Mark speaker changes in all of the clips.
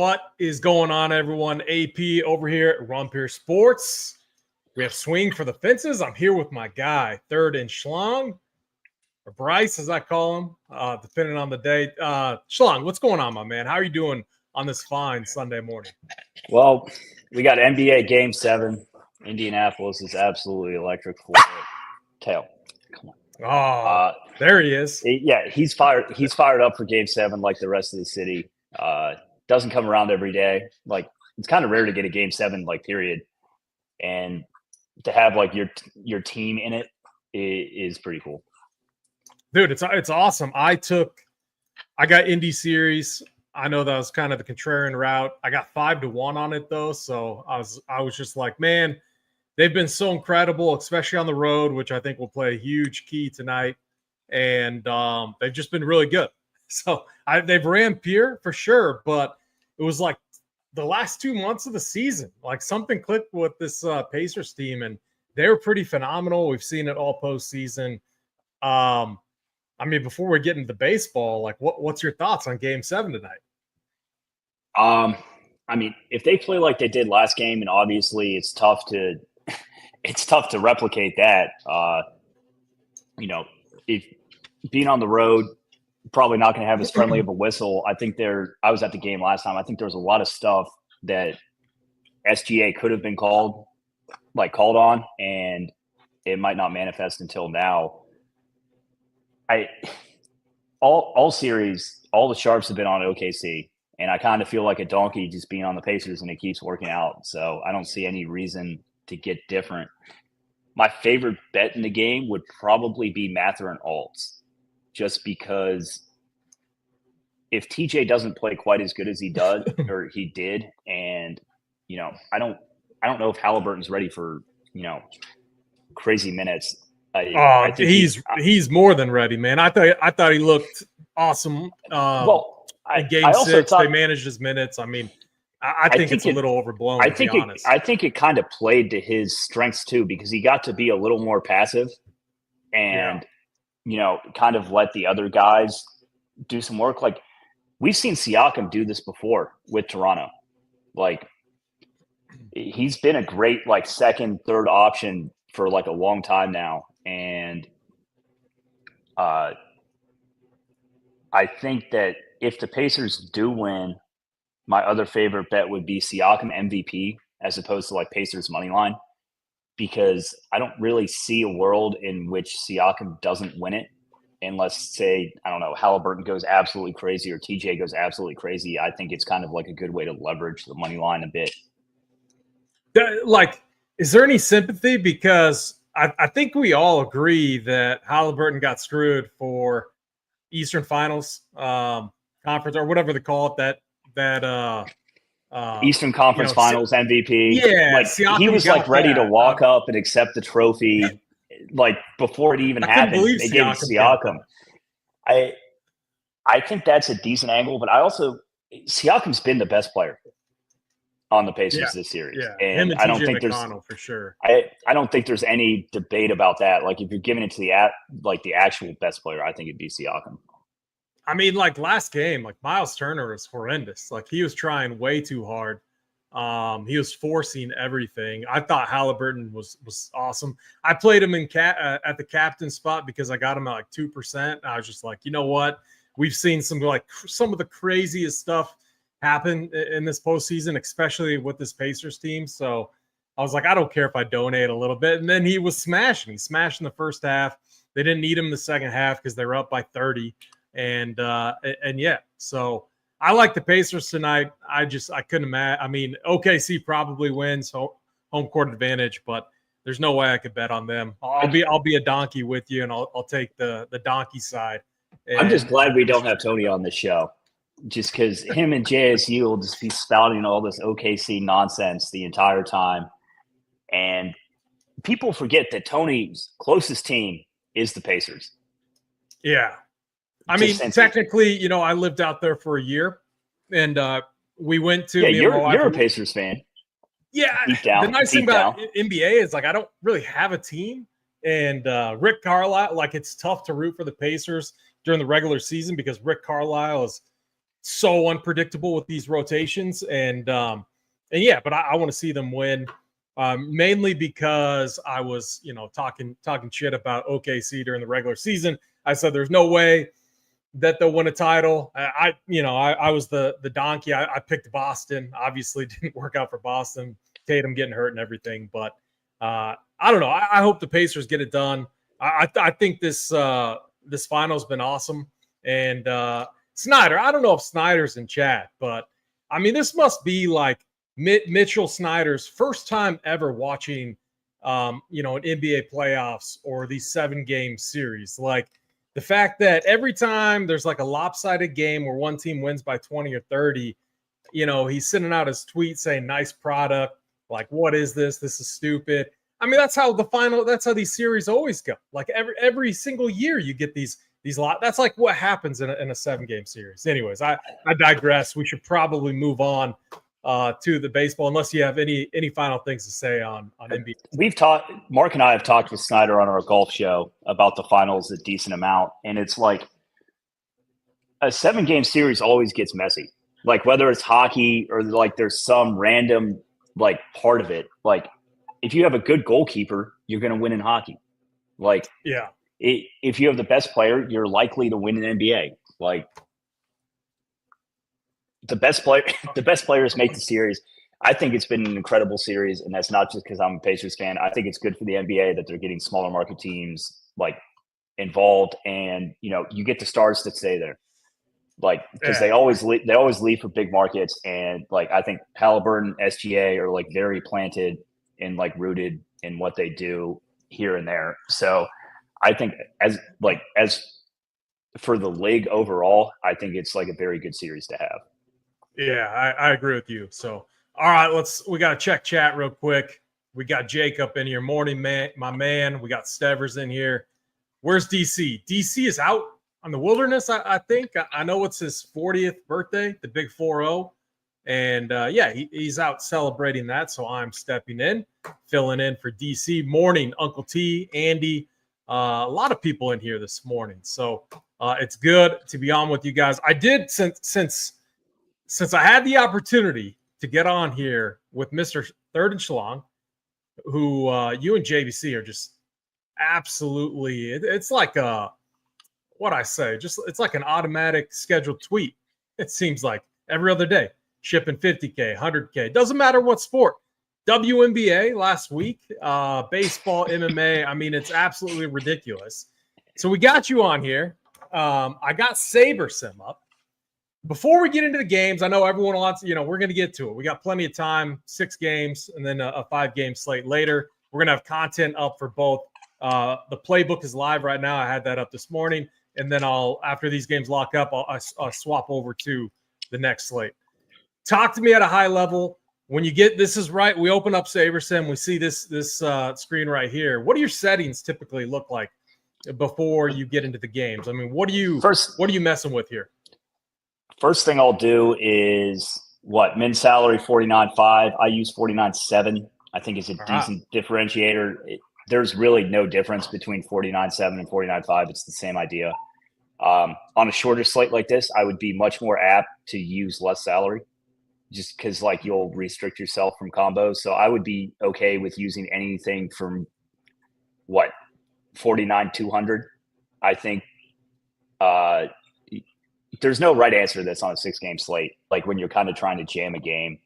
Speaker 1: What is going on, everyone? AP over here at Run Pure Sports. We have Swing for the Fences. I'm here with my guy, Third and Schlong, or Bryce, as I call him, depending on the day. Schlong, what's going on, my man? How are you doing on this fine Sunday morning?
Speaker 2: Well, we got NBA Game 7. Indianapolis is absolutely electric for it. Tail. Come on.
Speaker 1: Oh, there he is.
Speaker 2: He's fired up for Game 7 like the rest of the city. Doesn't come around every day. Like, it's kind of rare to get a Game 7, like, period. And to have, like, your team in it is pretty cool.
Speaker 1: Dude, it's awesome. I got Indy Series. I know that was kind of the contrarian route. I got 5-1 on it, though. So I was just like, man, they've been so incredible, especially on the road, which I think will play a huge key tonight. And they've just been really good. So they've ran pure for sure, but it was like the last 2 months of the season, like something clicked with this Pacers team, and they were pretty phenomenal. We've seen it all postseason. I mean, before we get into baseball, like what's your thoughts on Game 7 tonight?
Speaker 2: I mean, if they play like they did last game, and obviously it's tough to replicate that. If being on the road, probably not going to have as friendly of a whistle. I was at the game last time. I think there was a lot of stuff that SGA could have been called on, and it might not manifest until now. All series, all the sharps have been on OKC, and I kind of feel like a donkey just being on the Pacers, and it keeps working out. So I don't see any reason to get different. My favorite bet in the game would probably be Mather and Alts, just because if TJ doesn't play quite as good as he does or he did, and I don't know if Halliburton's ready for crazy minutes. I think
Speaker 1: he's more than ready, man. I thought he looked awesome. In Game 6, they managed his minutes. I mean, I think it's a little overblown. To be honest,
Speaker 2: I think it kind of played to his strengths too, because he got to be a little more passive, and kind of let the other guys do some work. Like, we've seen Siakam do this before with Toronto. Like, he's been a great second, third option for a long time now. And I think that if the Pacers do win, my other favorite bet would be Siakam MVP as opposed to Pacers money line, because I don't really see a world in which Siakam doesn't win it unless, say, I don't know, Halliburton goes absolutely crazy or TJ goes absolutely crazy. I think it's kind of a good way to leverage the money line a bit.
Speaker 1: Is there any sympathy? Because I think we all agree that Halliburton got screwed for Eastern Finals conference, or whatever they call it, that
Speaker 2: Eastern Conference Finals MVP.
Speaker 1: Yeah,
Speaker 2: he was ready to walk up and accept the trophy, before it even happened. They gave it to Siakam. I think that's a decent angle, but Siakam's been the best player on the Pacers this series.
Speaker 1: Yeah,
Speaker 2: and I don't think there's
Speaker 1: for sure.
Speaker 2: I don't think there's any debate about that. If you're giving it to the actual best player, I think it'd be Siakam.
Speaker 1: I mean, last game, Miles Turner was horrendous. He was trying way too hard. He was forcing everything. I thought Halliburton was awesome. I played him at the captain spot because I got him at 2%. I was just like, you know what? We've seen some of the craziest stuff happen in this postseason, especially with this Pacers team. So I was like, I don't care if I donate a little bit. And then he was smashing. He smashed in the first half. They didn't need him in the second half because they were up by 30. And yeah, so I like the Pacers tonight. I couldn't imagine. I mean, OKC probably wins home court advantage, but there's no way I could bet on them. I'll be a donkey with you, and I'll take the donkey side.
Speaker 2: I'm just glad we don't have Tony on the show, just because him and JSU will just be spouting all this OKC nonsense the entire time. And people forget that Tony's closest team is the Pacers.
Speaker 1: Yeah. I mean, technically, I lived out there for a year, and we went to.
Speaker 2: Yeah, you're a Pacers fan.
Speaker 1: Yeah,
Speaker 2: deep down,
Speaker 1: the nice thing about NBA is I don't really have a team, and Rick Carlisle, it's tough to root for the Pacers during the regular season because Rick Carlisle is so unpredictable with these rotations. And yeah, but I want to see them win. Mainly because I was, talking shit about OKC during the regular season. I said there's no way that they'll win a title. I was the donkey. I picked Boston. Obviously, didn't work out for Boston. Tatum getting hurt and everything, but I don't know. I hope the Pacers get it done. I think this final's been awesome. And Snyder, I don't know if Snyder's in chat, but I mean, this must be like Mitchell Snyder's first time ever watching, an NBA playoffs or these 7-game series. Like the fact that every time there's like a lopsided game where one team wins by 20 or 30, he's sending out his tweet saying, nice product. Like, what is this? This is stupid. I mean, that's how these series always go. Like every single year you get these that's like what happens in a 7-game series. Anyways, I digress. We should probably move on to the baseball, unless you have any final things to say on NBA.
Speaker 2: Mark and I have talked with Snyder on our golf show about the finals a decent amount, and it's like a 7-game series always gets messy. Like whether it's hockey or like there's some random like part of it. Like if you have a good goalkeeper, you're going to win in hockey. Like
Speaker 1: yeah,
Speaker 2: if you have the best player, you're likely to win in NBA. Like the best players make the series. I think it's been an incredible series, and that's not just because I'm a Pacers fan. I think it's good for the NBA that they're getting smaller market teams like involved, and you get the stars that stay there, like because they always leave for big markets, and like I think Halliburton, SGA are like very planted and like rooted in what they do here and there. So I think as for the league overall, I think it's like a very good series to have.
Speaker 1: Yeah, I agree with you. So, all right, we got to check chat real quick. We got Jacob in here. Morning, man, my man. We got Stevers in here. Where's DC? DC is out on the Wilderness, I think. I know it's his 40th birthday, the big 4-0. And, yeah, he's out celebrating that, so I'm stepping in, filling in for DC. Morning, Uncle T, Andy. A lot of people in here this morning. So it's good to be on with you guys. I did, since I had the opportunity to get on here with Mr. Third and Schlong, who you and JVC are just absolutely, it's like it's like an automatic scheduled tweet. It seems like every other day, shipping 50K, 100K, doesn't matter what sport. WNBA last week, baseball, MMA. I mean, it's absolutely ridiculous. So we got you on here. I got Saber Sim up. Before we get into the games, I know everyone wants, we're going to get to it. We got plenty of time, 6 games, and then a 5-game slate later. We're going to have content up for both. The playbook is live right now. I had that up this morning. And then after these games lock up, I'll swap over to the next slate. Talk to me at a high level. When you get, this is right, we open up SaberSim, we see this screen right here. What do your settings typically look like before you get into the games? I mean, what are you messing with here?
Speaker 2: First thing I'll do is min salary 49.5. I use 49.7. I think it's a decent differentiator. There's really no difference between 49.7 and 49.5. It's the same idea. On a shorter slate like this, I would be much more apt to use less salary, just because like you'll restrict yourself from combos. So I would be okay with using anything from 49.200. I think there's no right answer to this on a 6-game slate. Like when you're kind of trying to jam a game,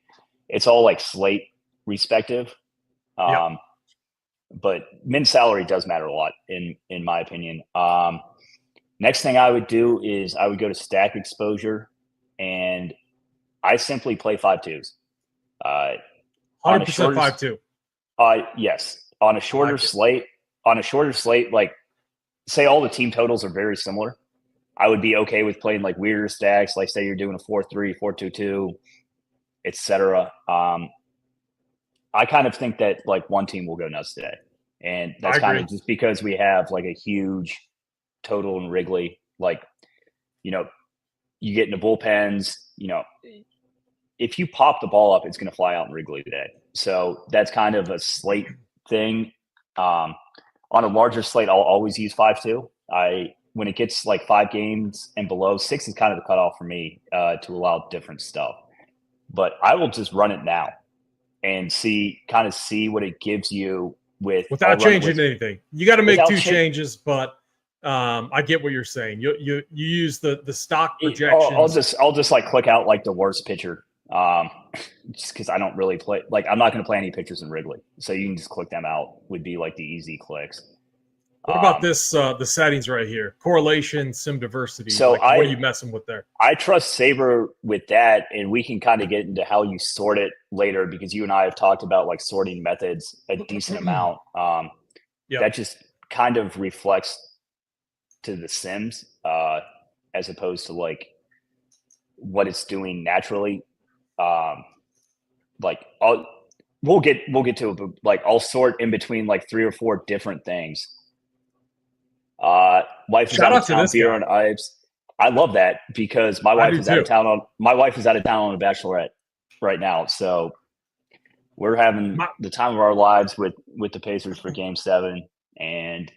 Speaker 2: it's all like slate respective.
Speaker 1: Yep.
Speaker 2: But min salary does matter a lot in my opinion. Next thing I would do is I would go to stack exposure, and I simply play 5-2s.
Speaker 1: 100% 5-2.
Speaker 2: Yes. On a shorter slate, like say all the team totals are very similar, I would be okay with playing like weirder stacks, like say you're doing a 4-3, 4-2-2, etc. I kind of think that like one team will go nuts today. And that's kind of just because we have like a huge total in Wrigley. Like, you get into bullpens, if you pop the ball up, it's going to fly out in Wrigley today. So that's kind of a slate thing. On a larger slate, I'll always use 5-2. I when it gets like 5 games and below, 6 is kind of the cutoff for me to allow different stuff. But I will just run it now and see what it gives you
Speaker 1: without changing anything. You got to make 2 changes, but I get what you're saying. You use the stock projections.
Speaker 2: I'll just like click out like the worst pitcher, just because I don't really play. Like I'm not going to play any pitchers in Wrigley, so you can just click them out. Would be like the easy clicks.
Speaker 1: What about this? The settings right here: correlation, sim diversity.
Speaker 2: So
Speaker 1: what are you messing with there?
Speaker 2: I trust Sabre with that, and we can kind of get into how you sort it later because you and I have talked about like sorting methods a decent amount. That just kind of reflects to the sims as opposed to like what it's doing naturally. Like we'll get to it, but like I'll sort in between like 3 or 4 different things. Wife is out of town, beer and ice. I love that because my wife is out of town on a bachelorette right now. So we're having the time of our lives with the Pacers for Game 7, and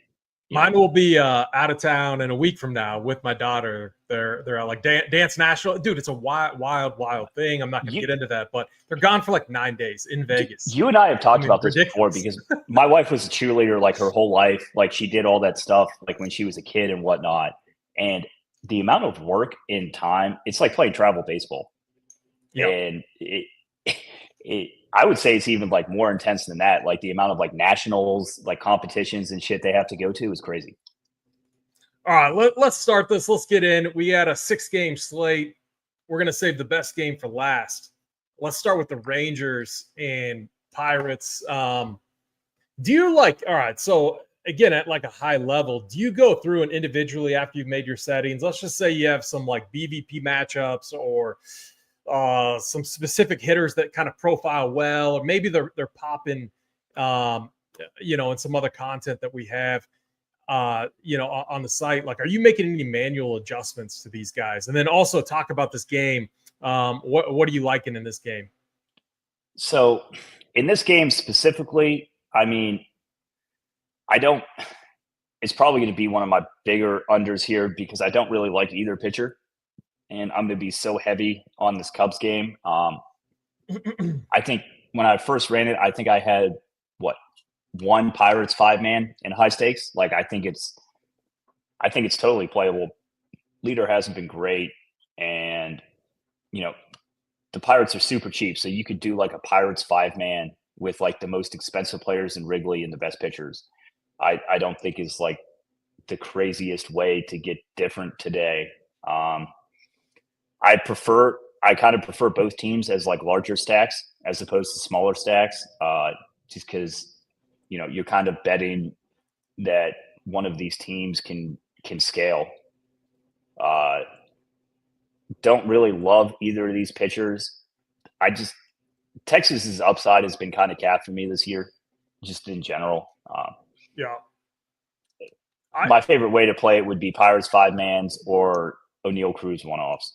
Speaker 1: mine will be out of town in a week from now with my daughter. They're like dance national. Dude, it's a wild thing. I'm not going to get into that, but they're gone for like 9 days in Vegas.
Speaker 2: You and I have talked about this before because my wife was a cheerleader like her whole life. Like she did all that stuff like when she was a kid and whatnot. And the amount of work and time, it's like playing travel baseball. Yep. And I would say it's even like more intense than that. Like the amount of like nationals, like competitions and shit they have to go to is crazy.
Speaker 1: All right, let's start this. Let's get in. We had a 6-game slate. We're going to save the best game for last. Let's start with the Rangers and Pirates. Do you like, all right, so again, at like a high level, do you go through and individually after you've made your settings? Let's just say you have some like BVP matchups or some specific hitters that kind of profile well, or maybe they're popping, in some other content that we have, on the site. Like, are you making any manual adjustments to these guys? And then also talk about this game. What are you liking in this game?
Speaker 2: So in this game specifically, I mean, it's probably going to be one of my bigger unders here because I don't really like either pitcher. And I'm going to be so heavy on this Cubs game. I think when I first ran it, I think I had one Pirates 5-man in high stakes. Like I think it's totally playable. Leader hasn't been great, and the Pirates are super cheap, so you could do like a Pirates 5-man with like the most expensive players in Wrigley and the best pitchers. I don't think is like the craziest way to get different today. I kind of prefer both teams as like larger stacks as opposed to smaller stacks, just because you're kind of betting that one of these teams can scale. Don't really love either of these pitchers. Texas's upside has been kind of capped for me this year, just in general. My favorite way to play it would be Pirates 5-mans or O'Neill Cruz 1-offs.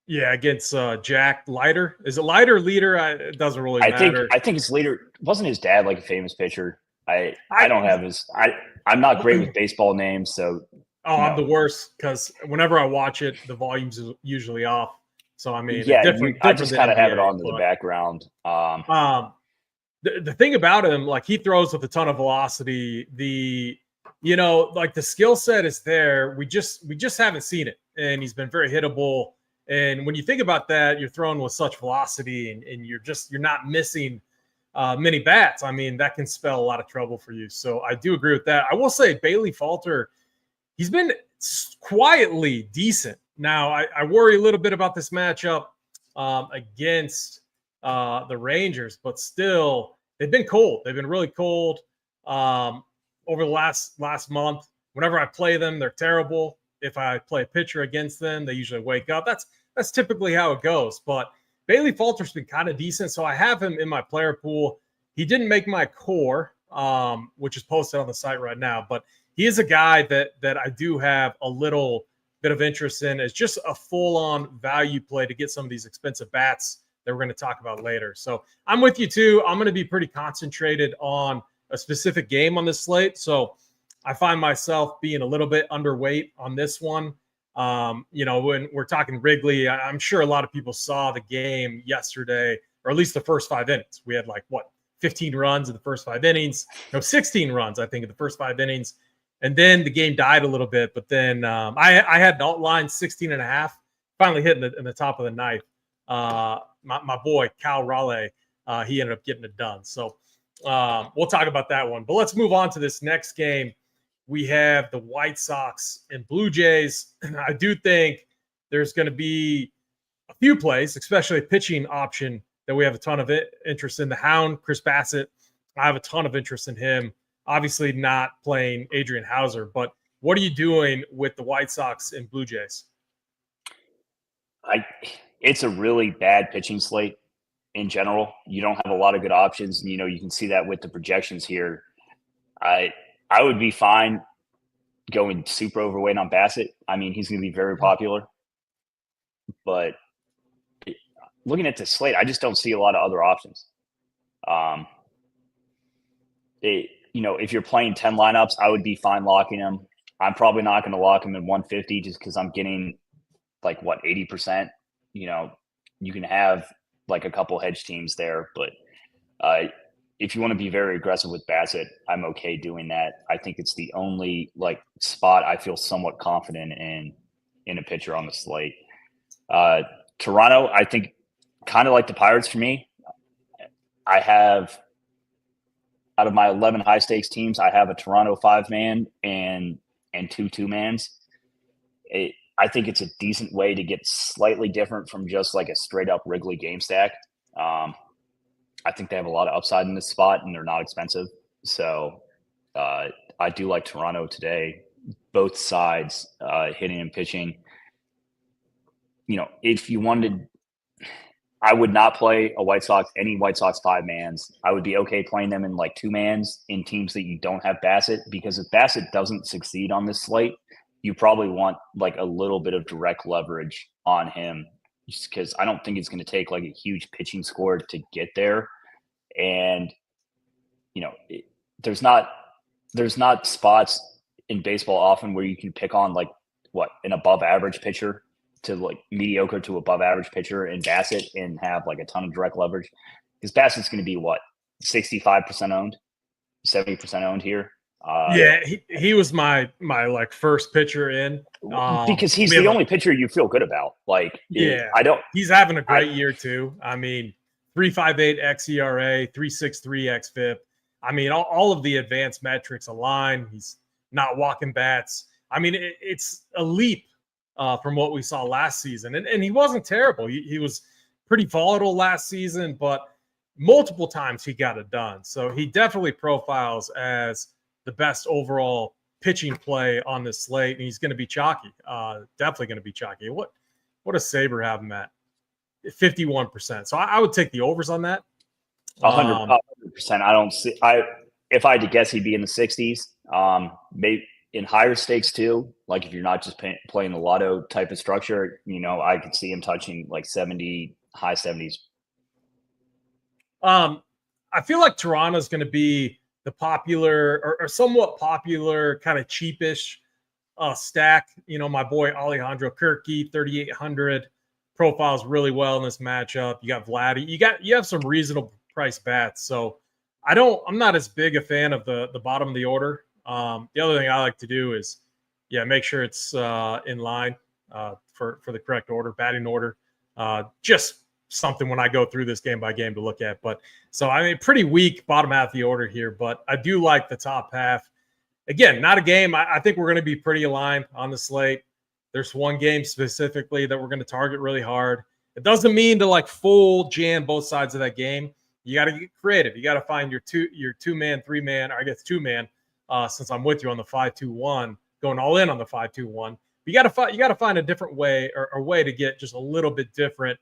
Speaker 2: Yeah,
Speaker 1: against Jack Leiter. Is it Leiter leader? It doesn't really matter.
Speaker 2: I think it's Leiter. Wasn't his dad like a famous pitcher? I don't have his. I'm not great with baseball names, so.
Speaker 1: I'm the worst because whenever I watch it, the volume's usually off. So I mean,
Speaker 2: I just kind of have it on in the background.
Speaker 1: The thing about him, like he throws with a ton of velocity. Like the skill set is there. We just haven't seen it, and he's been very hittable. And when you think about that, you're throwing with such velocity and you're not missing many bats. I mean, that can spell a lot of trouble for you. So I do agree with that. I will say Bailey Falter, he's been quietly decent. Now, I worry a little bit about this matchup against the Rangers, but still, they've been cold. They've been really cold over the last month. Whenever I play them, they're terrible. If I play a pitcher against them, they usually wake up. That's typically how it goes. But Bailey Falter's been kind of decent, so I have him in my player pool. He didn't make my core, which is posted on the site right now, but he is a guy that I do have a little bit of interest in as just a full-on value play to get some of these expensive bats that we're going to talk about later. So I'm with you too. I'm going to be pretty concentrated on a specific game on this slate. So I find myself being a little bit underweight on this one. When we're talking Wrigley, I'm sure a lot of people saw the game yesterday, or at least the first 5 innings. We had 15 runs in the first 5 innings. No, 16 runs, I think, in the first 5 innings. And then the game died a little bit. But then I had an alt line 16 and a half, finally hitting in the top of the ninth. My boy, Camporeale, he ended up getting it done. So we'll talk about that one. But let's move on to this next game. We have the White Sox and Blue Jays. I do think there's going to be a few plays, especially a pitching option that we have a ton of interest in. The Hound, Chris Bassett, I have a ton of interest in him. Obviously not playing Adrian Hauser, but what are you doing with the White Sox and Blue Jays?
Speaker 2: It's a really bad pitching slate in general. You don't have a lot of good options. And, you can see that with the projections here. I would be fine going super overweight on Bassett. I mean, he's going to be very popular. But looking at the slate, I just don't see a lot of other options. If you're playing 10 lineups, I would be fine locking him. I'm probably not going to lock him in 150 just because I'm getting 80%. You can have a couple hedge teams there, but if you want to be very aggressive with Bassett, I'm okay doing that. I think it's the only spot I feel somewhat confident in a pitcher on the slate. Toronto, I think, kind of like the Pirates for me. I have, out of my 11 high stakes teams, I have a Toronto 5-man and 2 2-mans. I think it's a decent way to get slightly different from just a straight up Wrigley game stack. I think they have a lot of upside in this spot, and they're not expensive. So I do like Toronto today, both sides, hitting and pitching. If you wanted, I would not play any White Sox 5-mans. I would be okay playing them in 2-mans in teams that you don't have Bassett, because if Bassett doesn't succeed on this slate, you probably want a little bit of direct leverage on him, just because I don't think it's going to take a huge pitching score to get there. And, there's not spots in baseball often where you can pick on an above average pitcher to mediocre to above average pitcher in Bassett and have a ton of direct leverage, because Bassett's going to be 65% owned, 70% owned here.
Speaker 1: He was my first pitcher in,
Speaker 2: because he's the only pitcher you feel good about.
Speaker 1: He's having a great year too. I mean, 3.58 xERA, 3.63 xFIP. I mean, all of the advanced metrics align. He's not walking bats. I mean, it's a leap from what we saw last season. And he wasn't terrible. He was pretty volatile last season, but multiple times he got it done. So he definitely profiles as the best overall pitching play on this slate. And he's going to be chalky. Definitely going to be chalky. What does Saber have him at? 51%. So I would take the overs on that.
Speaker 2: 100%. I don't see. If I had to guess, he'd be in the 60s. Maybe in higher stakes too. If you're not just playing the lotto type of structure, I could see him touching 70, high 70s.
Speaker 1: I feel like Toronto's going to be the popular or somewhat popular kind of cheapish stack. My boy Alejandro Kirky, 3,800. Profiles really well in this matchup. You got Vladdy. You have some reasonable price bats. So I'm not as big a fan of the bottom of the order. The other thing I like to do is, make sure it's in line for the correct order, batting order. Just something when I go through this game by game to look at. But so I mean, pretty weak bottom half of the order here, but I do like the top half. Again, not a game. I think we're going to be pretty aligned on the slate. There's one game specifically that we're going to target really hard. It doesn't mean to full jam both sides of that game. You got to get creative. You got to find your 2-man, 3-man, or I guess 2-man. Since I'm with you on the 5-2-1, going all in on the 5-2-1. You got to find a different way or a way to get just a little bit different,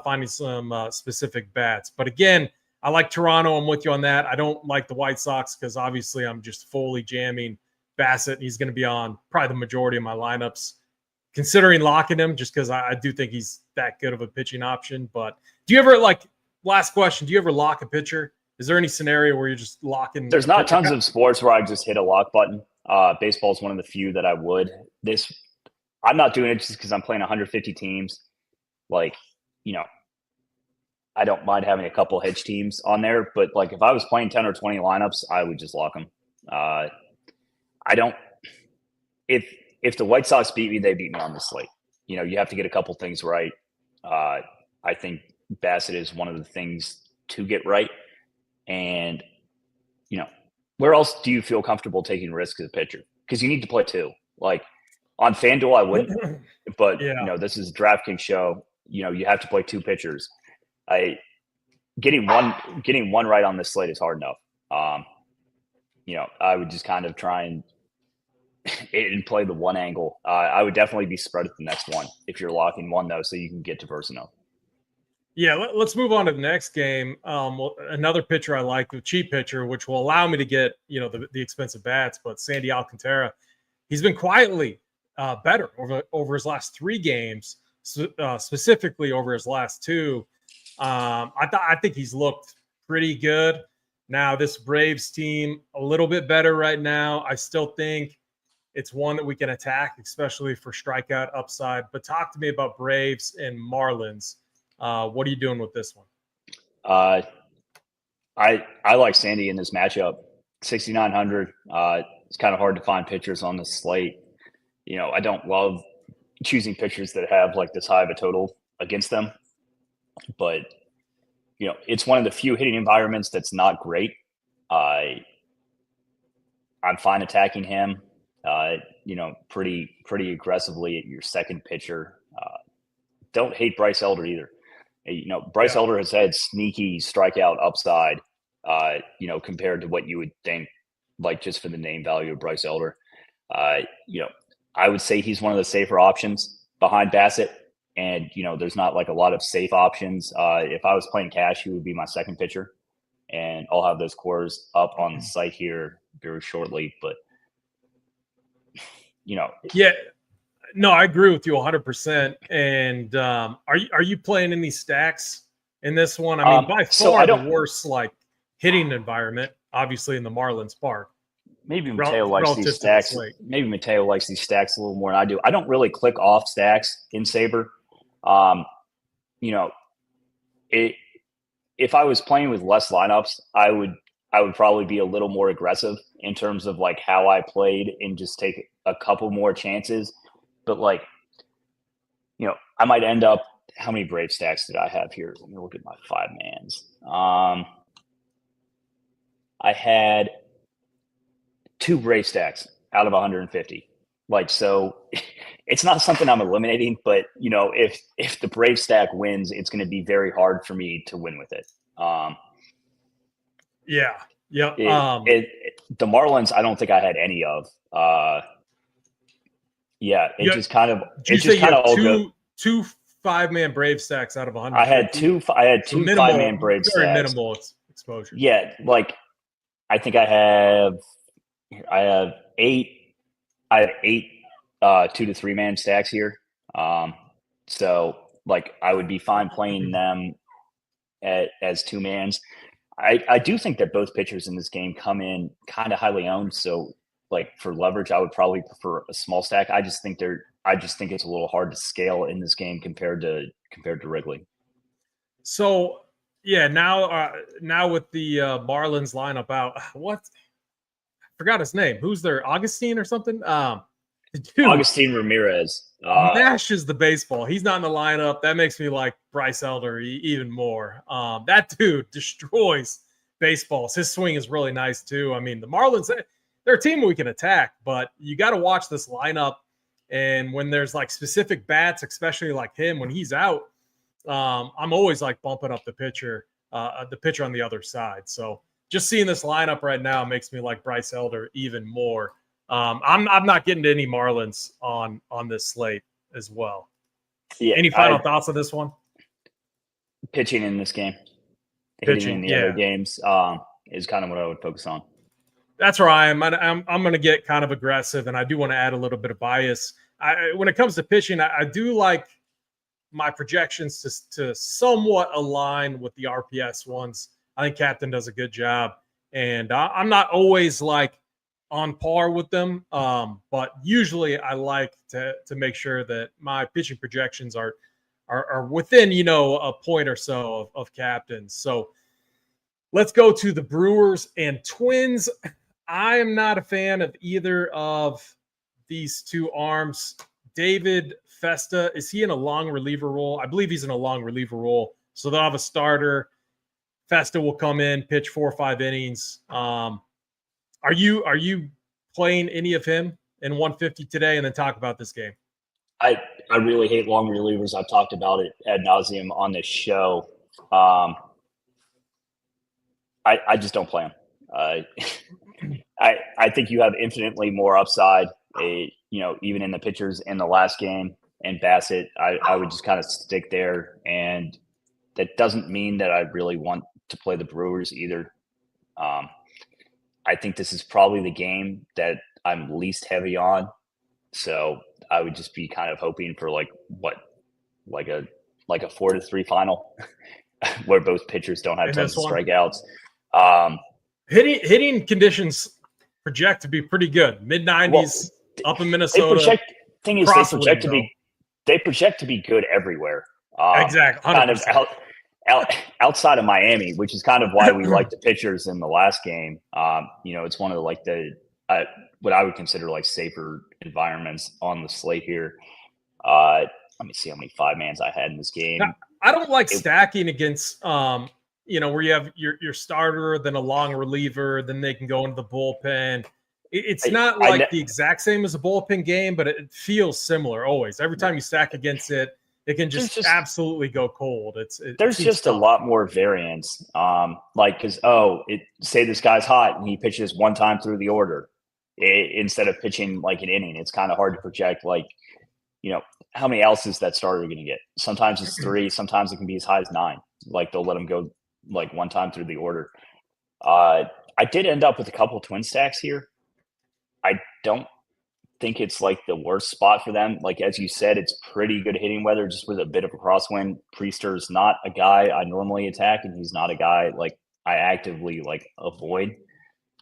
Speaker 1: finding some specific bats. But again, I like Toronto. I'm with you on that. I don't like the White Sox because obviously I'm just fully jamming Bassett. He's going to be on probably the majority of my lineups, considering locking him just because I do think he's that good of a pitching option. But do you ever last question, do you ever lock a pitcher? Is there any scenario where you're just locking?
Speaker 2: There's not tons of sports where I just hit a lock button. Baseball is one of the few that I would. I'm not doing it just because I'm playing 150 teams. Like, I don't mind having a couple hedge teams on there, but like if I was playing 10 or 20 lineups, I would just lock them. I don't. If the White Sox beat me, they beat me on the slate. You have to get a couple things right. I think Bassett is one of the things to get right. And, where else do you feel comfortable taking risks as a pitcher? Because you need to play two. Like on FanDuel, I wouldn't, but this is a DraftKings show. You have to play two pitchers. Getting one right on this slate is hard enough. I would just kind of try and play the one angle. I would definitely be spread at the next one if you're locking one though, so you can get diverse enough.
Speaker 1: Yeah, let's move on to the next game. Another pitcher I like, the cheap pitcher, which will allow me to get the expensive bats. But Sandy Alcantara, he's been quietly better over his last 3 games, specifically over his last 2. I think he's looked pretty good. Now this Braves team a little bit better right now. I still think it's one that we can attack, especially for strikeout upside. But talk to me about Braves and Marlins. What are you doing with this one?
Speaker 2: I like Sandy in this matchup. 6,900. It's kind of hard to find pitchers on the slate. I don't love choosing pitchers that have like this high of a total against them, but it's one of the few hitting environments that's not great. I'm fine attacking him. Pretty aggressively at your second pitcher. Don't hate Bryce Elder either. Bryce Elder has had sneaky strikeout upside, compared to what you would think, like just for the name value of Bryce Elder. I would say he's one of the safer options behind Bassett. And, there's not like a lot of safe options. If I was playing cash, he would be my second pitcher. And I'll have those cores up on the site here very shortly. But,
Speaker 1: Yeah. No, I agree with you 100%. And are you playing any stacks in this one? I mean, by far the worst hitting environment, obviously in the Marlins park.
Speaker 2: Maybe Mateo likes these stacks. Maybe Mateo likes these stacks a little more than I do. I don't really click off stacks in Saber. If I was playing with less lineups, I would probably be a little more aggressive in terms of like how I played and just take a couple more chances. But I might end up. How many Brave stacks did I have here? Let me look at my 5-mans. I had 2 Brave stacks out of 150. So it's not something I'm eliminating, but if the Brave stack wins, it's going to be very hard for me to win with it.
Speaker 1: Yeah.
Speaker 2: The Marlins, I don't think I had any of. Just kind of all good.
Speaker 1: 2 5-man Brave stacks out of 100.
Speaker 2: I had two 5-man Brave stacks.
Speaker 1: Very minimal exposure.
Speaker 2: Yeah, I think I have 8. I have 8 2 to 3-man stacks here. So I would be fine playing them as 2-mans. I do think that both pitchers in this game come in kind of highly owned. So for leverage, I would probably prefer a small stack. I just think it's a little hard to scale in this game compared to Wrigley.
Speaker 1: So yeah, now with the Marlins lineup out, what? I forgot his name. Who's there? Augustine or something? Dude,
Speaker 2: Augustine Ramirez
Speaker 1: mashes the baseball. He's not in the lineup. That makes me like Bryce Elder even more. That dude destroys baseballs. His swing is really nice too. I mean, the Marlins, they're a team we can attack, but you got to watch this lineup. And when there's specific bats, especially like him, when he's out, I'm always bumping up the pitcher on the other side. So just seeing this lineup right now makes me like Bryce Elder even more. I'm not getting to any Marlins on this slate as well. Yeah. Any final thoughts on this one?
Speaker 2: Pitching in this game, hitting in the other games is kind of what I would focus on.
Speaker 1: That's where I am. I'm going to get kind of aggressive, and I do want to add a little bit of bias. When it comes to pitching, I do like my projections to somewhat align with the RPS ones. I think Captain does a good job, and I'm not always on par with them. But usually I like to make sure that my pitching projections are within, a point or so of captains. So let's go to the Brewers and Twins. I am not a fan of either of these two arms. David Festa, is he in a long reliever role? I believe he's in a long reliever role. So they'll have a starter. Festa will come in, pitch 4 or 5 innings. Are you playing any of him in 150 today? And then talk about this game.
Speaker 2: I really hate long relievers. I've talked about it ad nauseum on this show. I just don't play them. I think you have infinitely more upside, even in the pitchers in the last game. And Bassett, I would just kind of stick there. And that doesn't mean that I really want to play the Brewers either. I think this is probably the game that I'm least heavy on. So I would just be kind of hoping for like a 4-3 final where both pitchers don't have tons of strikeouts.
Speaker 1: Hitting conditions project to be pretty good. Mid-90s, up in Minnesota.
Speaker 2: They project to be good everywhere.
Speaker 1: Exactly. 100%.
Speaker 2: Kind of outside of Miami, which is kind of why we like the pitchers in the last game. It's one of what I would consider like safer environments on the slate here. Let me see how many 5-mans I had in this game.
Speaker 1: Now, I don't like stacking against, where you have your starter, then a long reliever, then they can go into the bullpen. It's not like the exact same as a bullpen game, but it feels similar always. Every time you stack against it, it can just absolutely go cold. There's
Speaker 2: just tough. A lot more variance. Say this guy's hot and he pitches one time through the order instead of pitching like an inning. It's kind of hard to project how many outs is that starter going to get? Sometimes it's 3, sometimes it can be as high as 9. Like they'll let him go like one time through the order. I did end up with a couple twin stacks here. I don't think it's like the worst spot for them. Like, as you said, it's pretty good hitting weather, just with a bit of a crosswind. Priester's not a guy I normally attack, and he's not a guy like I actively like avoid.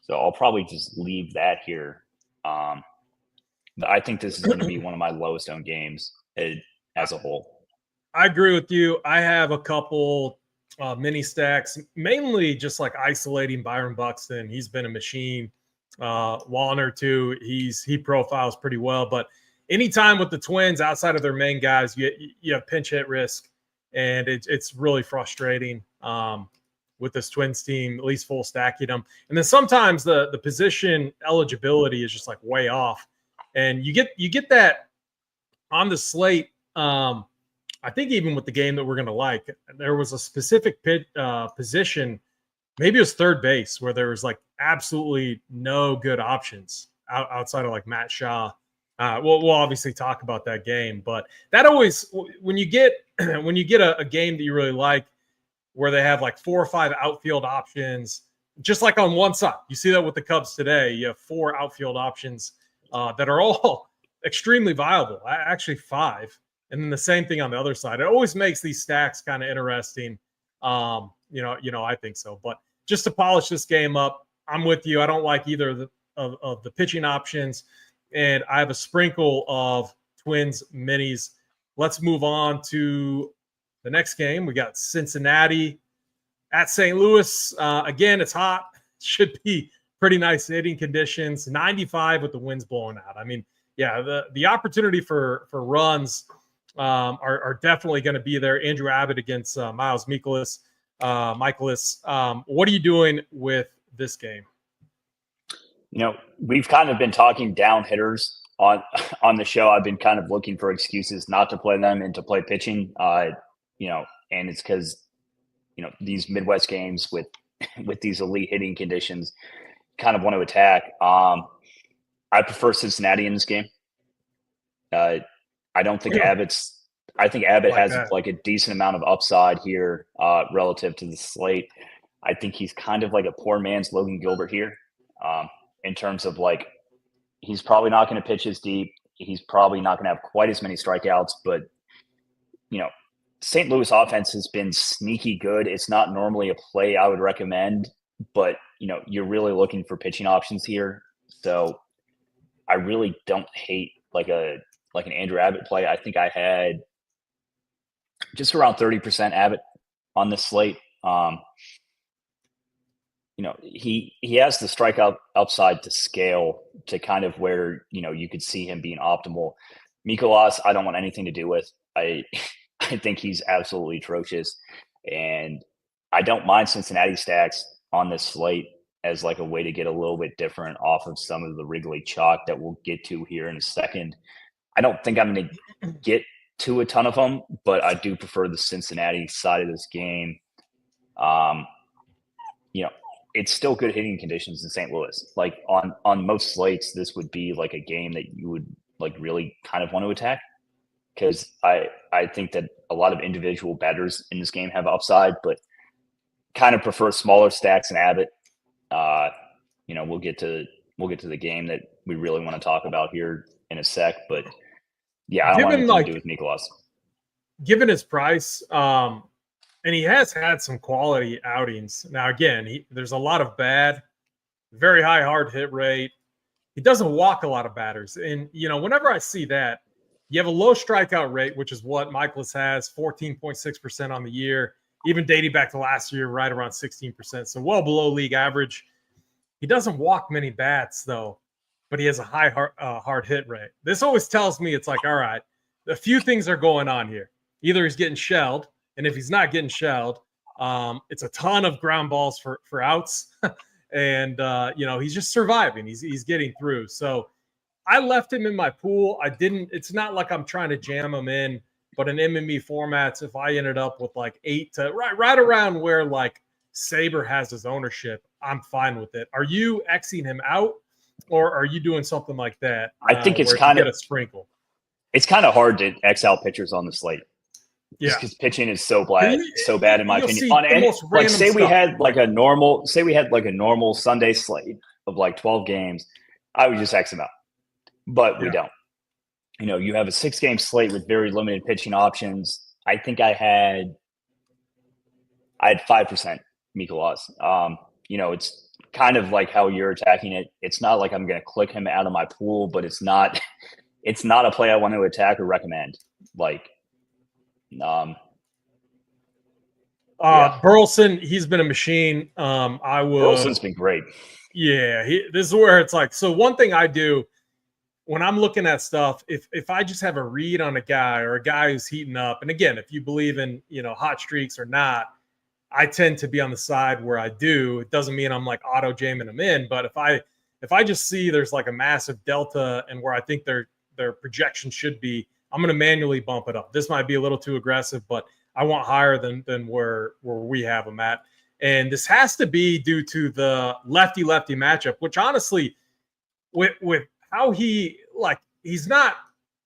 Speaker 2: So I'll probably just leave that here. But I think this is going to be one of my lowest owned games as a whole.
Speaker 1: I agree with you. I have a couple mini stacks, mainly just like isolating Byron Buxton. He's been a machine. Wallner too. He profiles pretty well, but anytime with the Twins outside of their main guys, you have pinch hit risk, and it's really frustrating with this Twins team, at least full stacking them. And then sometimes the position eligibility is just like way off, and you get that on the slate. I think even with the game that we're going to like, there was a specific position, maybe it was third base, where there was like absolutely no good options outside of like Matt Shaw. We'll obviously talk about that game, but that always, when you get a game that you really like, where they have like 4 or 5 outfield options, just like on one side, you see that with the Cubs today, you have 4 outfield options that are all extremely viable. Actually 5. And then the same thing on the other side. It always makes these stacks kind of interesting. I think so. But just to polish this game up, I'm with you. I don't like either of the pitching options. And I have a sprinkle of Twins minis. Let's move on to the next game. We got Cincinnati at St. Louis. Again, it's hot. Should be pretty nice hitting conditions. 95 with the winds blowing out. I mean, yeah, the opportunity for runs are definitely going to be there. Andrew Abbott against Miles Mikolas. What are you doing with this game?
Speaker 2: We've kind of been talking down hitters on the show. I've been kind of looking for excuses not to play them and to play pitching. And it's because these Midwest games with these elite hitting conditions kind of want to attack. I prefer Cincinnati in this game. I don't think I think Abbott has like a decent amount of upside here relative to the slate. I think he's kind of like a poor man's Logan Gilbert here in terms of like, he's probably not going to pitch as deep. He's probably not going to have quite as many strikeouts, but St. Louis offense has been sneaky good. It's not normally a play I would recommend, but you're really looking for pitching options here. So I really don't hate like an Andrew Abbott play. I think I had just around 30% Abbott on this slate. He has the strikeout upside to scale to kind of where, you could see him being optimal. Mikolas, I don't want anything to do with. I think he's absolutely atrocious. And I don't mind Cincinnati stacks on this slate as like a way to get a little bit different off of some of the Wrigley chalk that we'll get to here in a second. I don't think I'm going to get to a ton of them, but I do prefer the Cincinnati side of this game. It's still good hitting conditions in St. Louis. Like on most slates, this would be like a game that you would like really kind of want to attack, because I think that a lot of individual batters in this game have upside, but kind of prefer smaller stacks and Abbott. We'll get to the game that we really want to talk about here in a sec, but yeah, I don't want anything to do with Mikolas.
Speaker 1: Given his price, and he has had some quality outings. Now, again, there's a lot of bad, very high hard hit rate. He doesn't walk a lot of batters. And, whenever I see that, you have a low strikeout rate, which is what Mikolas has, 14.6% on the year, even dating back to last year, right around 16%. So well below league average. He doesn't walk many bats, though, but he has a high hard hit rate. This always tells me it's like, all right, a few things are going on here. Either he's getting shelled, and if he's not getting shelled, it's a ton of ground balls for outs. And, he's just surviving. He's getting through. So I left him in my pool. It's not like I'm trying to jam him in, but in MME formats, if I ended up with like 8 to right around where like Saber has his ownership, I'm fine with it. Are you Xing him out, or are you doing something like that?
Speaker 2: I think it's kind of
Speaker 1: a sprinkle.
Speaker 2: It's kind of hard to X out pitchers on the slate.
Speaker 1: Yeah,
Speaker 2: because pitching is so bad in my opinion. Say we had like a normal Sunday slate of like 12 games, I would just X them out. But we don't. You have a 6-game slate with very limited pitching options. I think I had 5% Mikolas. It's kind of like how you're attacking it. It's not like I'm going to click him out of my pool, but it's not a play I want to attack or recommend.
Speaker 1: Burleson, he's been a machine.
Speaker 2: Burleson's been great.
Speaker 1: Yeah, this is where it's like, so one thing I do when I'm looking at stuff, if I just have a read on a guy or a guy who's heating up, and again, if you believe in, hot streaks or not, I tend to be on the side where I do. It doesn't mean I'm like auto jamming them in, but if I just see there's like a massive delta and where I think their projection should be, I'm going to manually bump it up. This might be a little too aggressive, but I want higher than where we have them at. And this has to be due to the lefty-lefty matchup, which honestly, with how he's not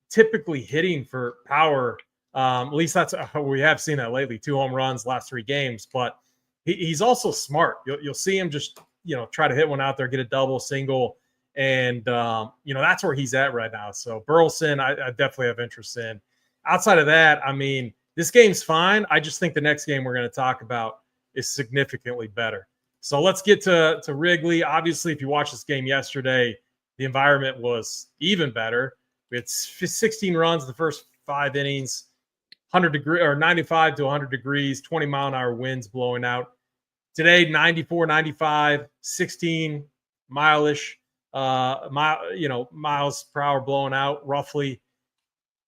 Speaker 1: typically hitting for power. At least that's how we have seen that lately. 2 home runs last 3 games, but he's also smart. You'll see him just, try to hit one out there, get a double, single. And, that's where he's at right now. So Burleson, I definitely have interest in. Outside of that, I mean, this game's fine. I just think the next game we're going to talk about is significantly better. So let's get to Wrigley. Obviously, if you watched this game yesterday, the environment was even better. We had 16 runs the first 5 innings, 95 to 100 degrees, 20-mile-an-hour winds blowing out. Today, 94, 95, 16 mile-ish. Miles per hour blowing out roughly.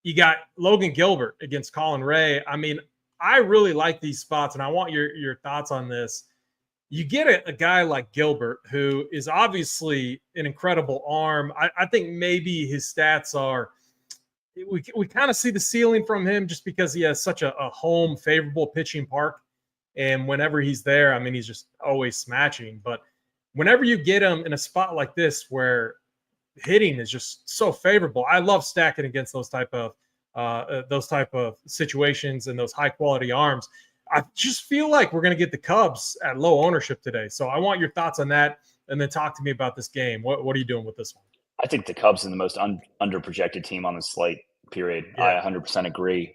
Speaker 1: You got Logan Gilbert against Colin Ray. I mean, I really like these spots, and I want your thoughts on this. You get a guy like Gilbert, who is obviously an incredible arm. I think maybe his stats are we kind of see the ceiling from him just because he has such a home favorable pitching park. And whenever he's there, I mean, he's just always smashing. But whenever you get him in a spot like this where hitting is just so favorable, I love stacking against those type of situations and those high quality arms. I just feel like we're going to get the Cubs at low ownership today. So I want your thoughts on that, and then talk to me about this game. What are you doing with this one?
Speaker 2: I think the Cubs are the most under-projected team on the slate, period. Yeah. I 100% agree.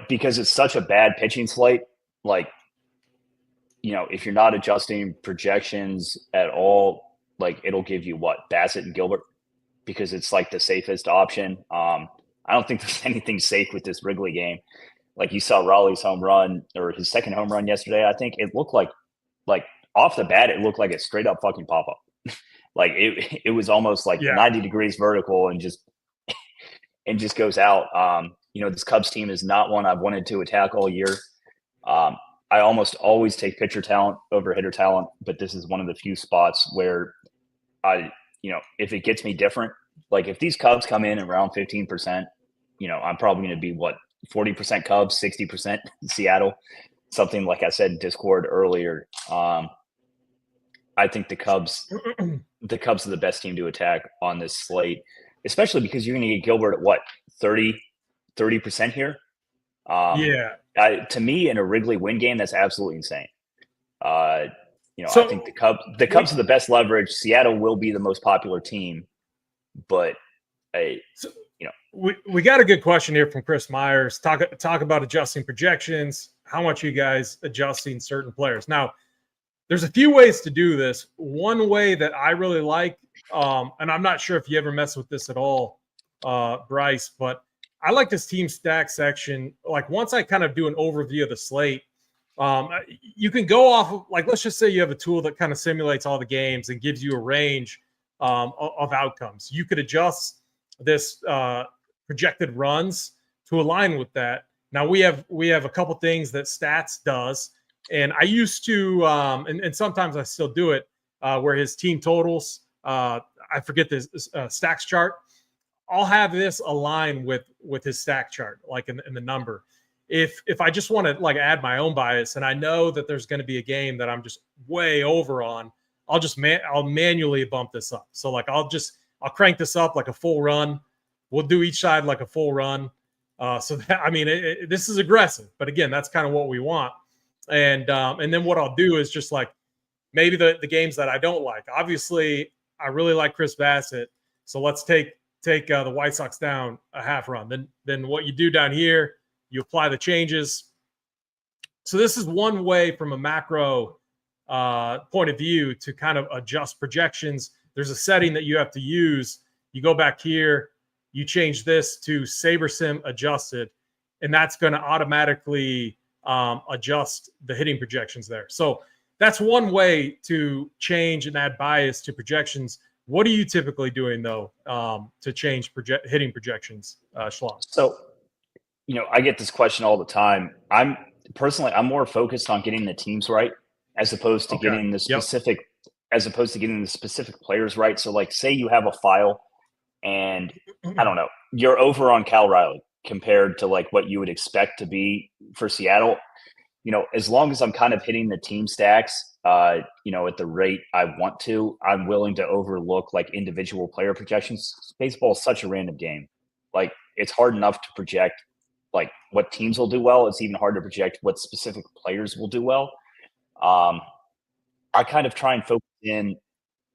Speaker 2: Because it's such a bad pitching slate, if you're not adjusting projections at all, like it'll give you Bassett and Gilbert, because it's like the safest option. I don't think there's anything safe with this Wrigley game. Like you saw Raleigh's home run or his second home run yesterday. I think it looked like off the bat, it looked like a straight up fucking pop up. Like it was almost like 90 degrees vertical and just goes out. This Cubs team is not one I've wanted to attack all year. I almost always take pitcher talent over hitter talent, but this is one of the few spots where if it gets me different, like if these Cubs come in around 15%, I'm probably going to be 40% Cubs, 60% Seattle, something like I said in Discord earlier. I think the Cubs are the best team to attack on this slate, especially because you're going to get Gilbert at 30% here. To me, in a Wrigley win game, that's absolutely insane. I think the Cubs are the best leverage. Seattle will be the most popular team, but
Speaker 1: we got a good question here from Chris Myers. Talk about adjusting projections. How much are you guys adjusting certain players? Now, there's a few ways to do this. One way that I really like, and I'm not sure if you ever mess with this at all, Bryce, but I like this team stack section. Like once I kind of do an overview of the slate, you can go off of, like, let's just say you have a tool that kind of simulates all the games and gives you a range of outcomes. You could adjust this projected runs to align with that. Now we have a couple things that Stats does, and I used to, and sometimes I still do it, where his team totals, I forget this stacks chart. I'll have this align with his stack chart, like in the number. If I just want to like add my own bias, and I know that there's going to be a game that I'm just way over on, I'll manually bump this up. So like I'll crank this up like a full run. We'll do each side like a full run. So that, this is aggressive, but again, that's kind of what we want. And then what I'll do is just like maybe the games that I don't like. Obviously, I really like Chris Bassett, so let's take the White Sox down a half run. Then what you do down here, you apply the changes. So this is one way from a macro point of view to kind of adjust projections. There's a setting that you have to use. You go back here, you change this to SaberSim adjusted, and that's going to automatically adjust the hitting projections there. So that's one way to change and add bias to projections. What are you typically doing, though, to change hitting projections, Schlong?
Speaker 2: So, I get this question all the time. I'm more focused on getting the teams right as opposed to getting the specific, players right. So, like, say you have a file, and I don't know, you're over on Cal Riley compared to like what you would expect to be for Seattle. As long as I'm kind of hitting the team stacks, at the rate I want to, I'm willing to overlook like individual player projections. Baseball is such a random game. Like it's hard enough to project like what teams will do well. It's even hard to project what specific players will do well. I kind of try and focus in,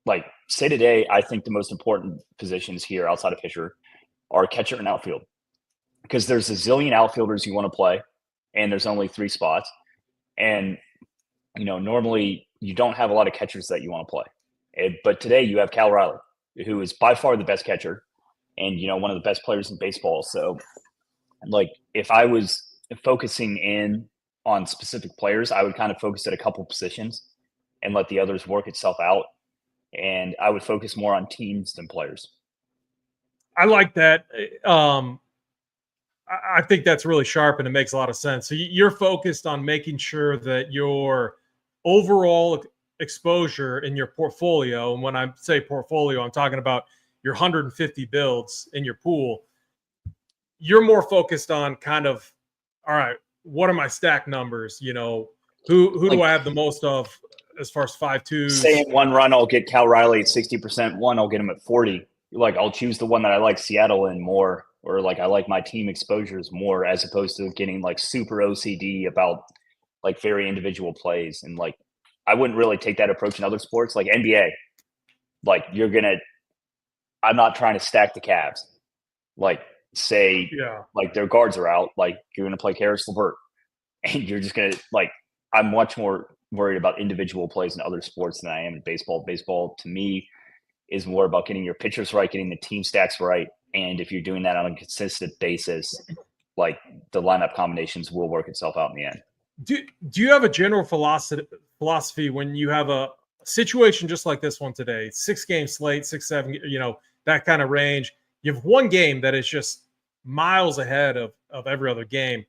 Speaker 2: like, say today, I think the most important positions here outside of pitcher are catcher and outfield, because there's a zillion outfielders you want to play, and there's only 3 spots. And, normally you don't have a lot of catchers that you want to play. But today you have Cal Riley, who is by far the best catcher and, one of the best players in baseball. So, like, if I was focusing in on specific players, I would kind of focus at a couple positions and let the others work itself out. And I would focus more on teams than players.
Speaker 1: I like that. I think that's really sharp, and it makes a lot of sense. So you're focused on making sure that your overall exposure in your portfolio, and when I say portfolio, I'm talking about your 150 builds in your pool, you're more focused on kind of, all right, what are my stack numbers? Who do I have the most of as far as 5.2s?
Speaker 2: Say in one run, I'll get Cal Riley at 60%. One, I'll get him at 40. Like, I'll choose the one that I like Seattle in more, or like I like my team exposures more, as opposed to getting like super OCD about like very individual plays. And like, I wouldn't really take that approach in other sports, like NBA. Like I'm not trying to stack the Cavs. Like, say, like their guards are out, like you're going to play Karis LeVert, and you're just going to, like, I'm much more worried about individual plays in other sports than I am in baseball. Baseball, to me, is more about getting your pitchers right, getting the team stacks right. And if you're doing that on a consistent basis, like the lineup combinations will work itself out in the end.
Speaker 1: Do you have a general philosophy when you have a situation just like this one today, 6-game slate, 6-7, that kind of range? You have one game that is just miles ahead of every other game.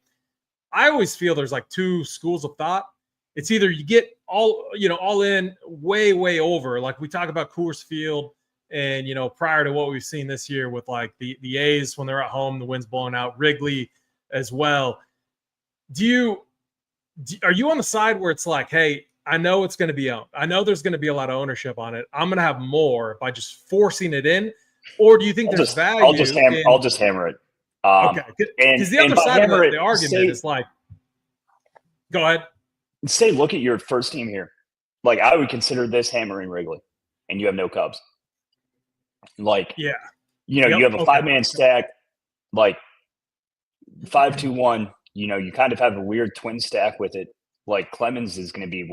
Speaker 1: I always feel there's like two schools of thought. It's either you get all in way over, like we talk about Coors Field and, prior to what we've seen this year with like the A's when they're at home, the wind's blowing out, Wrigley as well. Are you on the side where it's like, hey, I know it's going to be owned. I know there's going to be a lot of ownership on it. I'm going to have more by just forcing it in. Or do you think there's value?
Speaker 2: I'll just hammer it.
Speaker 1: Okay. Because the other side of the argument is like, go ahead.
Speaker 2: Say, look at your first team here. Like, I would consider this hammering Wrigley, and you have no Cubs. Like,
Speaker 1: yeah,
Speaker 2: you have a 5-man stack, like 5-2-1. You kind of have a weird twin stack with it. Like Clemens is going to be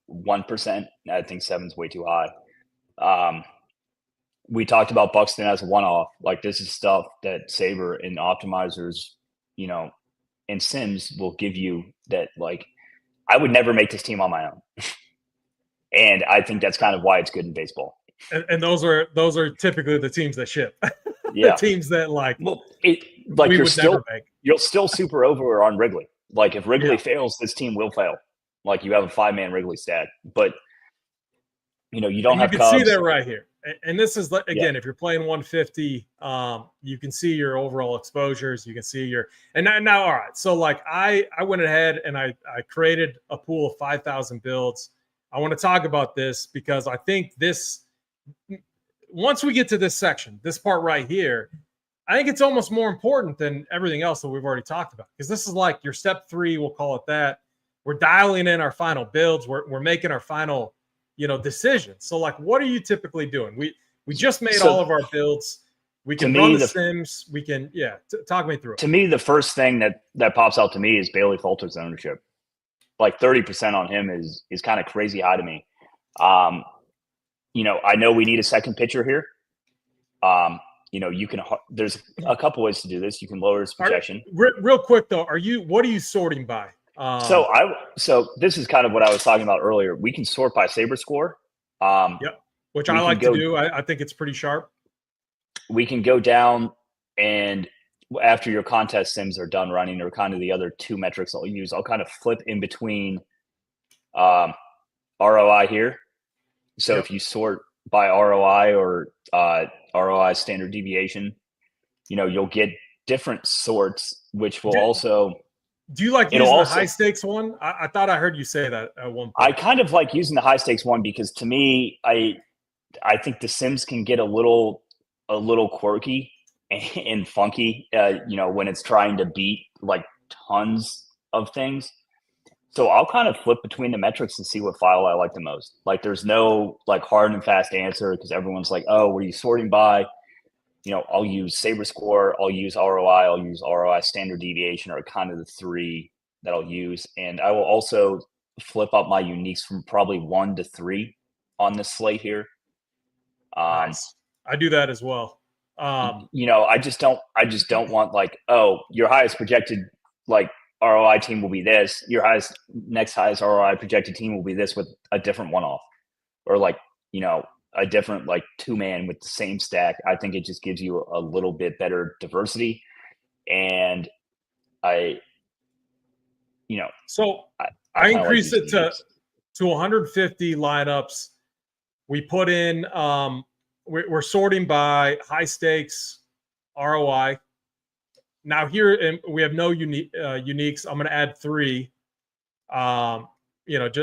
Speaker 2: 1%. I think 7's way too high. We talked about Buxton as a one-off. Like, this is stuff that Saber and optimizers, and Sims will give you that. Like, I would never make this team on my own. And I think that's kind of why it's good in baseball.
Speaker 1: And those are typically the teams that ship.
Speaker 2: Yeah.
Speaker 1: The teams that
Speaker 2: you'll still super over on Wrigley. Like, if Wrigley fails, this team will fail. Like, you have a 5-man Wrigley stat, but you don't have Cubs.
Speaker 1: You can see that right here. And this is, again, if you're playing 150, you can see your overall exposures. You can see now, all right. So like I went ahead and I created a pool of 5,000 builds. I want to talk about this because I think once we get to this section, this part right here, I think it's almost more important than everything else that we've already talked about, because this is like your step 3, we'll call it that. We're dialing in our final builds. We're making our final decisions. So like, what are you typically doing? We just made all of our builds. We can run the Sims. We can, talk me through it.
Speaker 2: To me, the first thing that pops out to me is Bailey Falter's ownership. Like 30% on him is kind of crazy high to me. I know we need a second pitcher here. There's a couple ways to do this. You can lower his projection.
Speaker 1: Real quick though, what are you sorting by?
Speaker 2: So this is kind of what I was talking about earlier. We can sort by Saber score.
Speaker 1: Which I like to do. I think it's pretty sharp.
Speaker 2: We can go down, and after your contest sims are done running, or kind of the other 2 metrics I'll use, I'll kind of flip in between ROI here. So if you sort by ROI or ROI standard deviation, you'll get different sorts, which will also.
Speaker 1: Do you like using the high stakes one? I thought I heard you say that at one point.
Speaker 2: I kind of like using the high stakes one because, to me, I think the Sims can get a little quirky and funky, when it's trying to beat like tons of things. So I'll kind of flip between the metrics and see what file I like the most. Like, there's no like hard and fast answer, because everyone's like, oh, what are you sorting by? I'll use Saber score, I'll use ROI, I'll use ROI standard deviation, are kind of the 3 that I'll use. And I will also flip up my uniques from probably 1 to 3 on this slate here.
Speaker 1: Nice. I do that as well.
Speaker 2: I just don't want like, oh, your highest projected like ROI team will be this. Your next highest ROI projected team will be this with a different one-off, or like, a different like 2-man with the same stack. I think it just gives you a little bit better diversity. And
Speaker 1: so I increased it to 150 lineups. We put in, we're sorting by high stakes ROI. Now here, we have no uniques. I'm going to add 3.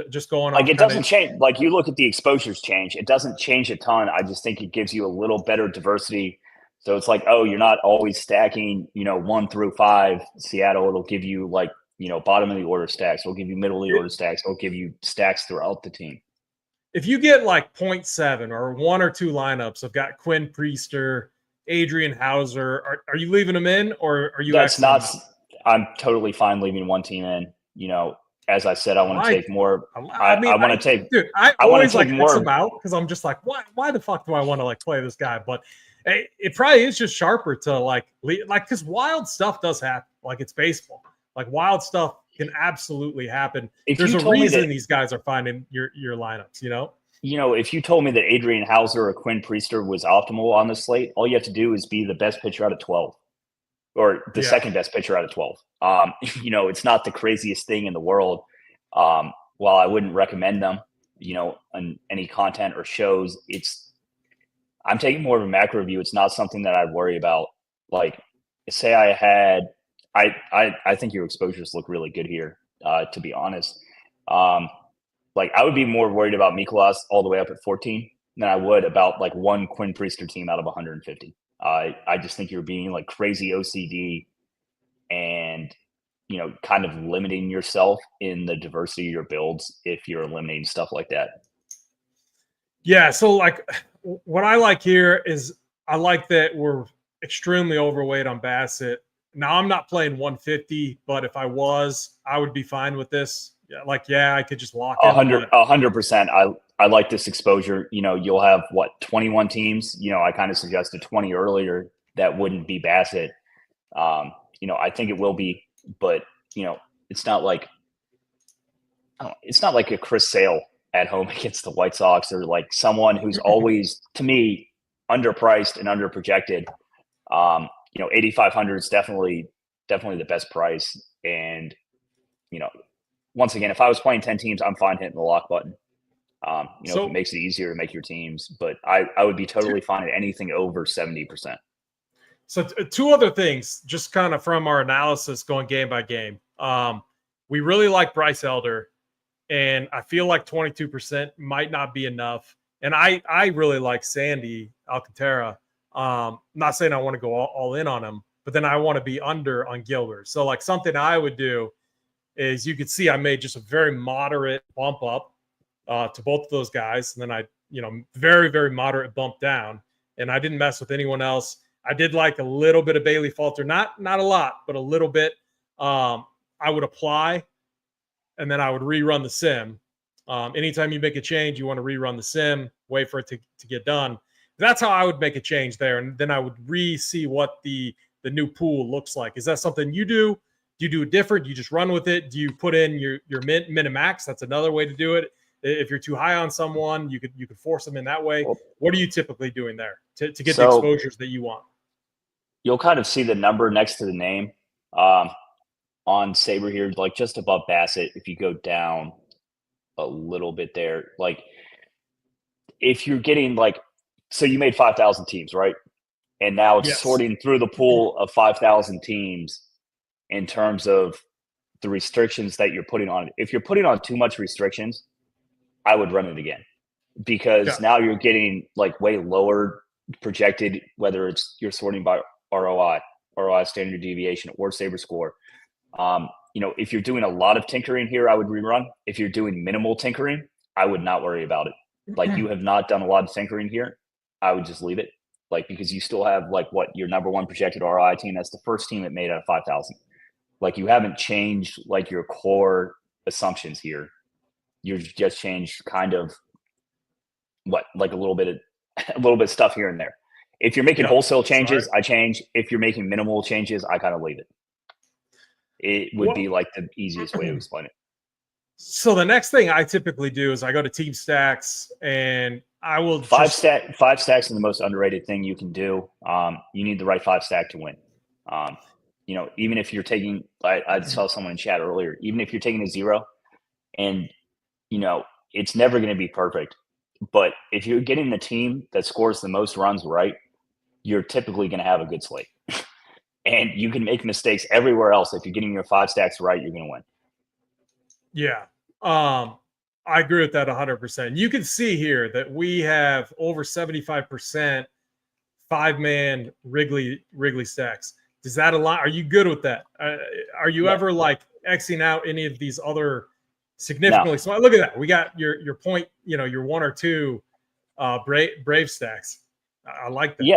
Speaker 1: Just going
Speaker 2: like, it doesn't change. Like, you look at the exposures change, it doesn't change a ton. I just think it gives you a little better diversity. So it's like, oh, you're not always stacking, 1 through 5 Seattle. It'll give you like, bottom of the order stacks. It'll give you middle of the order stacks. It'll give you stacks throughout the team.
Speaker 1: If you get like 0.7 or 1 or 2 lineups, I've got Quinn Priester, Adrian Hauser. Are you leaving them in, or are you?
Speaker 2: That's not. I'm totally fine leaving one team in. as I said, I want to take more.
Speaker 1: I mean,
Speaker 2: I want to take.
Speaker 1: Dude, I
Speaker 2: want
Speaker 1: always
Speaker 2: to take
Speaker 1: like
Speaker 2: more
Speaker 1: X them out because I'm just like, why the fuck do I want to like play this guy? But it probably is just sharper to like because wild stuff does happen. Like it's baseball. Like wild stuff can absolutely happen. There's a reason these guys are finding your lineups.
Speaker 2: If you told me that Adrian Hauser or Quinn Priester was optimal on the slate, all you have to do is be the best pitcher out of 12 or the second best pitcher out of 12. It's not the craziest thing in the world. While I wouldn't recommend them, on any content or shows, I'm taking more of a macro view. It's not something that I'd worry about. Like, say I think your exposures look really good here, to be honest. Like I would be more worried about Mikolas all the way up at 14 than I would about like one Quinn Priester team out of 150. I just think you're being like crazy OCD and, kind of limiting yourself in the diversity of your builds if you're eliminating stuff like that.
Speaker 1: Yeah. So like what I like here is I like that we're extremely overweight on Bassett. Now I'm not playing 150, but if I was, I would be fine with this. Yeah, I could just lock it.
Speaker 2: 100%. I like this exposure. You'll have 21 teams. I kind of suggested 20 earlier that wouldn't be Bassett. I think it will be, but it's not like a Chris Sale at home against the White Sox or like someone who's always, to me, underpriced and underprojected. 8,500 is definitely the best price. And, once again, if I was playing 10 teams, I'm fine hitting the lock button. If it makes it easier to make your teams, but I would be totally fine at anything over 70%.
Speaker 1: So two other things, just kind of from our analysis going game by game. We really like Bryce Elder, and I feel like 22% might not be enough. And I really like Sandy Alcantara. Not saying I want to go all in on him, but then I want to be under on Gilbert. So like something I would do is you could see I made just a very moderate bump up to both of those guys. And then I, very, very moderate bump down. And I didn't mess with anyone else. I did like a little bit of Bailey Falter, not a lot, but a little bit. I would apply, and then I would rerun the sim. Anytime you make a change, you want to rerun the sim, wait for it to get done. That's how I would make a change there. And then I would see what the new pool looks like. Is that something you do? Do you do it different? Do you just run with it? Do you put in your min and max? That's another way to do it. If you're too high on someone, you could force them in that way. What are you typically doing there to get the exposures that you want?
Speaker 2: You'll kind of see the number next to the name on Sabre here, like just above Bassett. If you go down a little bit there, like if you're getting so you made 5,000 teams, right? And now it's sorting through the pool of 5,000 teams in terms of the restrictions that you're putting on it. If you're putting on too much restrictions, I would run it again because now you're getting way lower projected, whether it's you're sorting by ROI standard deviation or Sabre score. If you're doing a lot of tinkering here, I would rerun. If you're doing minimal tinkering, I would not worry about it. Like you have not done a lot of tinkering here, I would just leave it. Because you still have your number one projected ROI team. That's the first team that made out of 5,000. You haven't changed your core assumptions here. You've just changed kind of a little bit of stuff here and there. If you're making wholesale changes, I change. If you're making minimal changes, I kind of leave it. It would be the easiest way to explain it.
Speaker 1: So the next thing I typically do is I go to team stacks and I will
Speaker 2: five stacks is the most underrated thing you can do. You need the right 5 stack to win. Even if you're taking, I saw someone in chat earlier, even if you're taking a 0 and, it's never going to be perfect, but if you're getting the team that scores the most runs right, you're typically going to have a good slate. And you can make mistakes everywhere else. If you're getting your 5 stacks right, you're going to win.
Speaker 1: Yeah. I agree with that 100%. You can see here that we have over 75% 5-man Wrigley stacks. Does that align? Are you good with that? Are you ever Xing out any of these other significantly? No. So look at that. We got your point, your 1 or 2 Brave stacks. I like that.
Speaker 2: Yeah.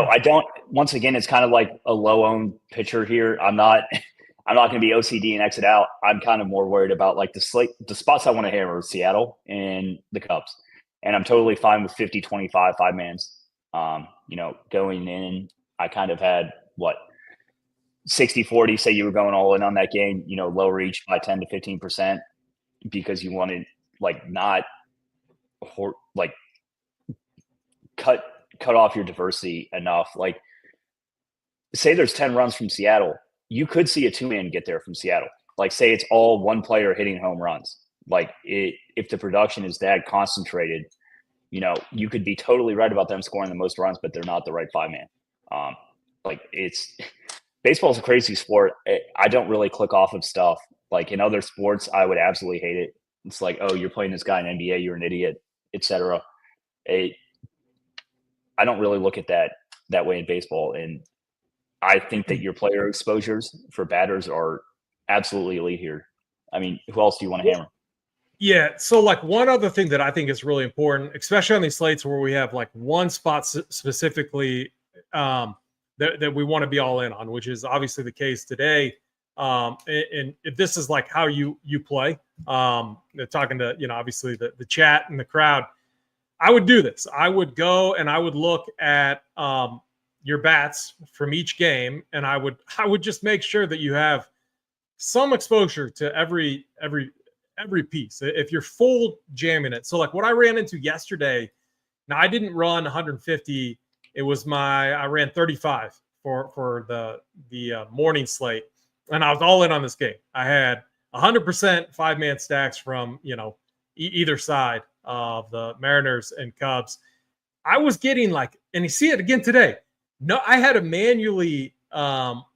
Speaker 2: I don't, once again, it's kind of like a low owned pitcher here. I I'm not going to be OCD and exit out. I'm kind of more worried about like the spots I want to hammer is Seattle and the Cubs. And I'm totally fine with 50-25 5-mans. Going in, I kind of had 60-40, say you were going all in on that game, lower each by 10 to 15% because you wanted not cut off your diversity enough. Like say there's 10 runs from Seattle, you could see a 2-man get there from Seattle. Like say it's all one player hitting home runs. If the production is that concentrated, you could be totally right about them scoring the most runs, but they're not the right 5-man. Baseball is a crazy sport. I don't really click off of stuff. Like in other sports, I would absolutely hate it. It's like, oh, you're playing this guy in NBA, you're an idiot, etc. I don't really look at that way in baseball. And I think that your player exposures for batters are absolutely elite here. I mean, who else do you want to hammer?
Speaker 1: Yeah. So one other thing that I think is really important, especially on these slates where we have one spot specifically that we want to be all in on, which is obviously the case today. And if this is how you play, talking to, obviously the chat and the crowd, I would do this. I would go and I would look at your bats from each game. And I would just make sure that you have some exposure to every piece. If you're full jamming it. So what I ran into yesterday, now I didn't run 150. It was I ran 35 for the morning slate, and I was all in on this game. I had 100% 5-man stacks from either side of the Mariners and Cubs. I was getting and you see it again today. No, I had to manually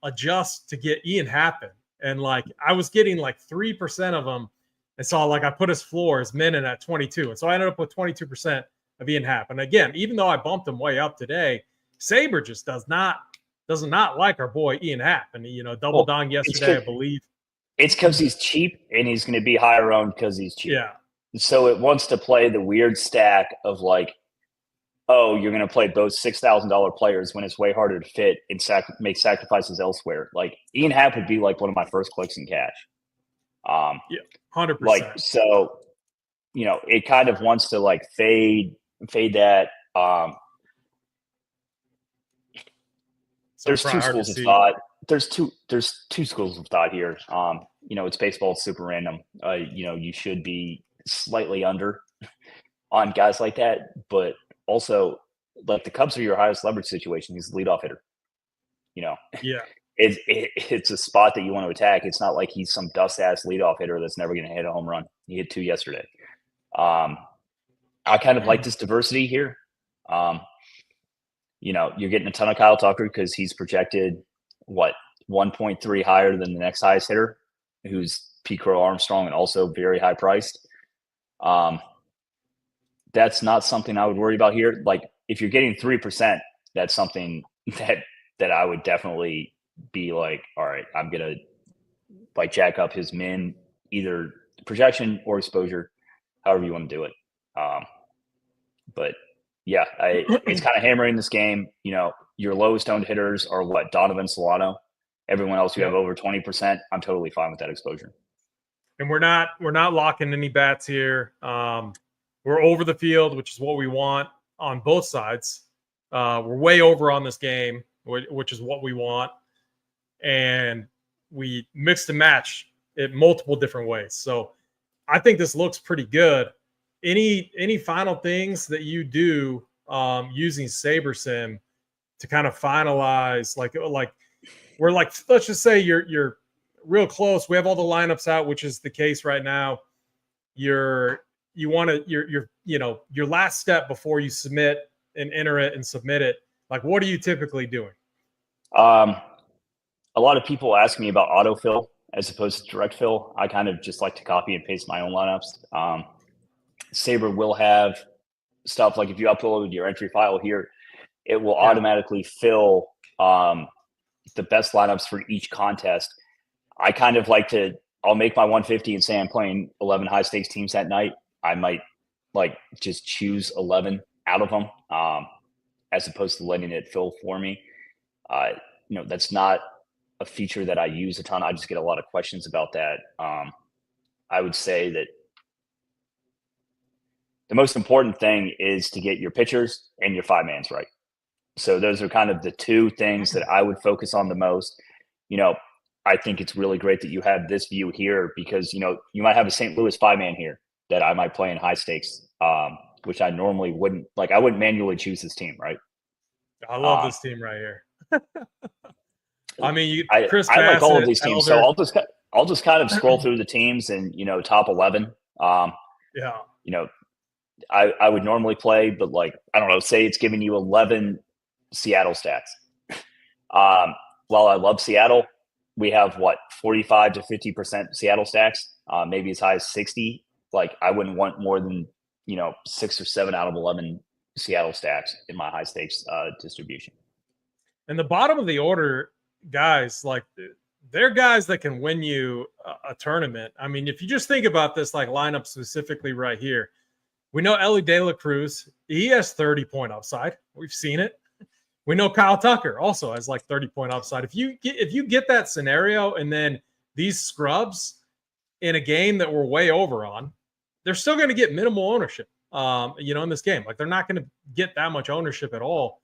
Speaker 1: adjust to get Ian Happen, and I was getting 3% of them, and so I put his floor as min in at 22, and so I ended up with 22% of Ian Happ. And again, even though I bumped him way up today, Saber just does not like our boy Ian Happ. And double dong yesterday, I believe.
Speaker 2: It's because he's cheap and he's going to be higher owned because he's cheap.
Speaker 1: Yeah.
Speaker 2: So it wants to play the weird stack of oh, you're going to play both $6,000 players when it's way harder to fit and make sacrifices elsewhere. Ian Happ would be one of my first clicks in cash.
Speaker 1: Yeah, 100%.
Speaker 2: So, it kind of wants to fade that. There's two schools of thought. There's two schools of thought here. It's baseball, it's super random. You should be slightly under on guys like that, but also the Cubs are your highest leverage situation. He's the leadoff hitter.
Speaker 1: Yeah.
Speaker 2: It's a spot that you want to attack. It's not like he's some dust ass leadoff hitter that's never going to hit a home run. He hit 2 yesterday. I kind of like this diversity here. You're getting a ton of Kyle Tucker because he's projected 1.3 higher than the next highest hitter, who's Pete Crow Armstrong and also very high priced. That's not something I would worry about here. If you're getting 3%, that's something that I would definitely be all right, I'm gonna jack up his min, either projection or exposure, however you want to do it. But yeah, it's kind of hammering this game. Your lowest owned hitters are Donovan Solano. Everyone else you have over 20%. I'm totally fine with that exposure.
Speaker 1: And we're not locking any bats here. We're over the field, which is what we want on both sides. We're way over on this game, which is what we want. And we mixed and match it multiple different ways. So I think this looks pretty good. Any final things that you do using SaberSim to kind of finalize, we're let's just say you're real close. We have all the lineups out, which is the case right now. Your last step before you submit and enter it and submit it. What are you typically doing?
Speaker 2: A lot of people ask me about autofill as opposed to direct fill. I kind of just like to copy and paste my own lineups. Saber will have stuff if you upload your entry file here, it will automatically fill the best lineups for each contest. I kind of I'll make my 150 and say I'm playing 11 high stakes teams that night. I might just choose 11 out of them as opposed to letting it fill for me. That's not a feature that I use a ton. I just get a lot of questions about that. I would say that the most important thing is to get your pitchers and your five-mans right. So those are kind of the two things that I would focus on the most. I think it's really great that you have this view here because, you might have a St. Louis five-man here that I might play in high stakes, which I normally wouldn't. Like, I wouldn't manually choose this team, right?
Speaker 1: I love this team right here. I mean, Chris
Speaker 2: I like all of these teams.
Speaker 1: Elder.
Speaker 2: So I'll just kind of scroll through the teams and, top 11.
Speaker 1: Yeah.
Speaker 2: I would normally play, but I don't know, say it's giving you 11 Seattle stats. While I love Seattle, we have 45 to 50% Seattle stacks, maybe as high as 60. I wouldn't want more than, 6 or 7 out of 11 Seattle stacks in my high stakes distribution.
Speaker 1: And the bottom of the order guys, they're guys that can win you a tournament. I mean, if you just think about this lineup specifically right here, we know Ellie De La Cruz, he has 30-point upside. We've seen it. We know Kyle Tucker also has 30-point upside. If you get that scenario and then these scrubs in a game that we're way over on, they're still going to get minimal ownership. In this game, they're not going to get that much ownership at all.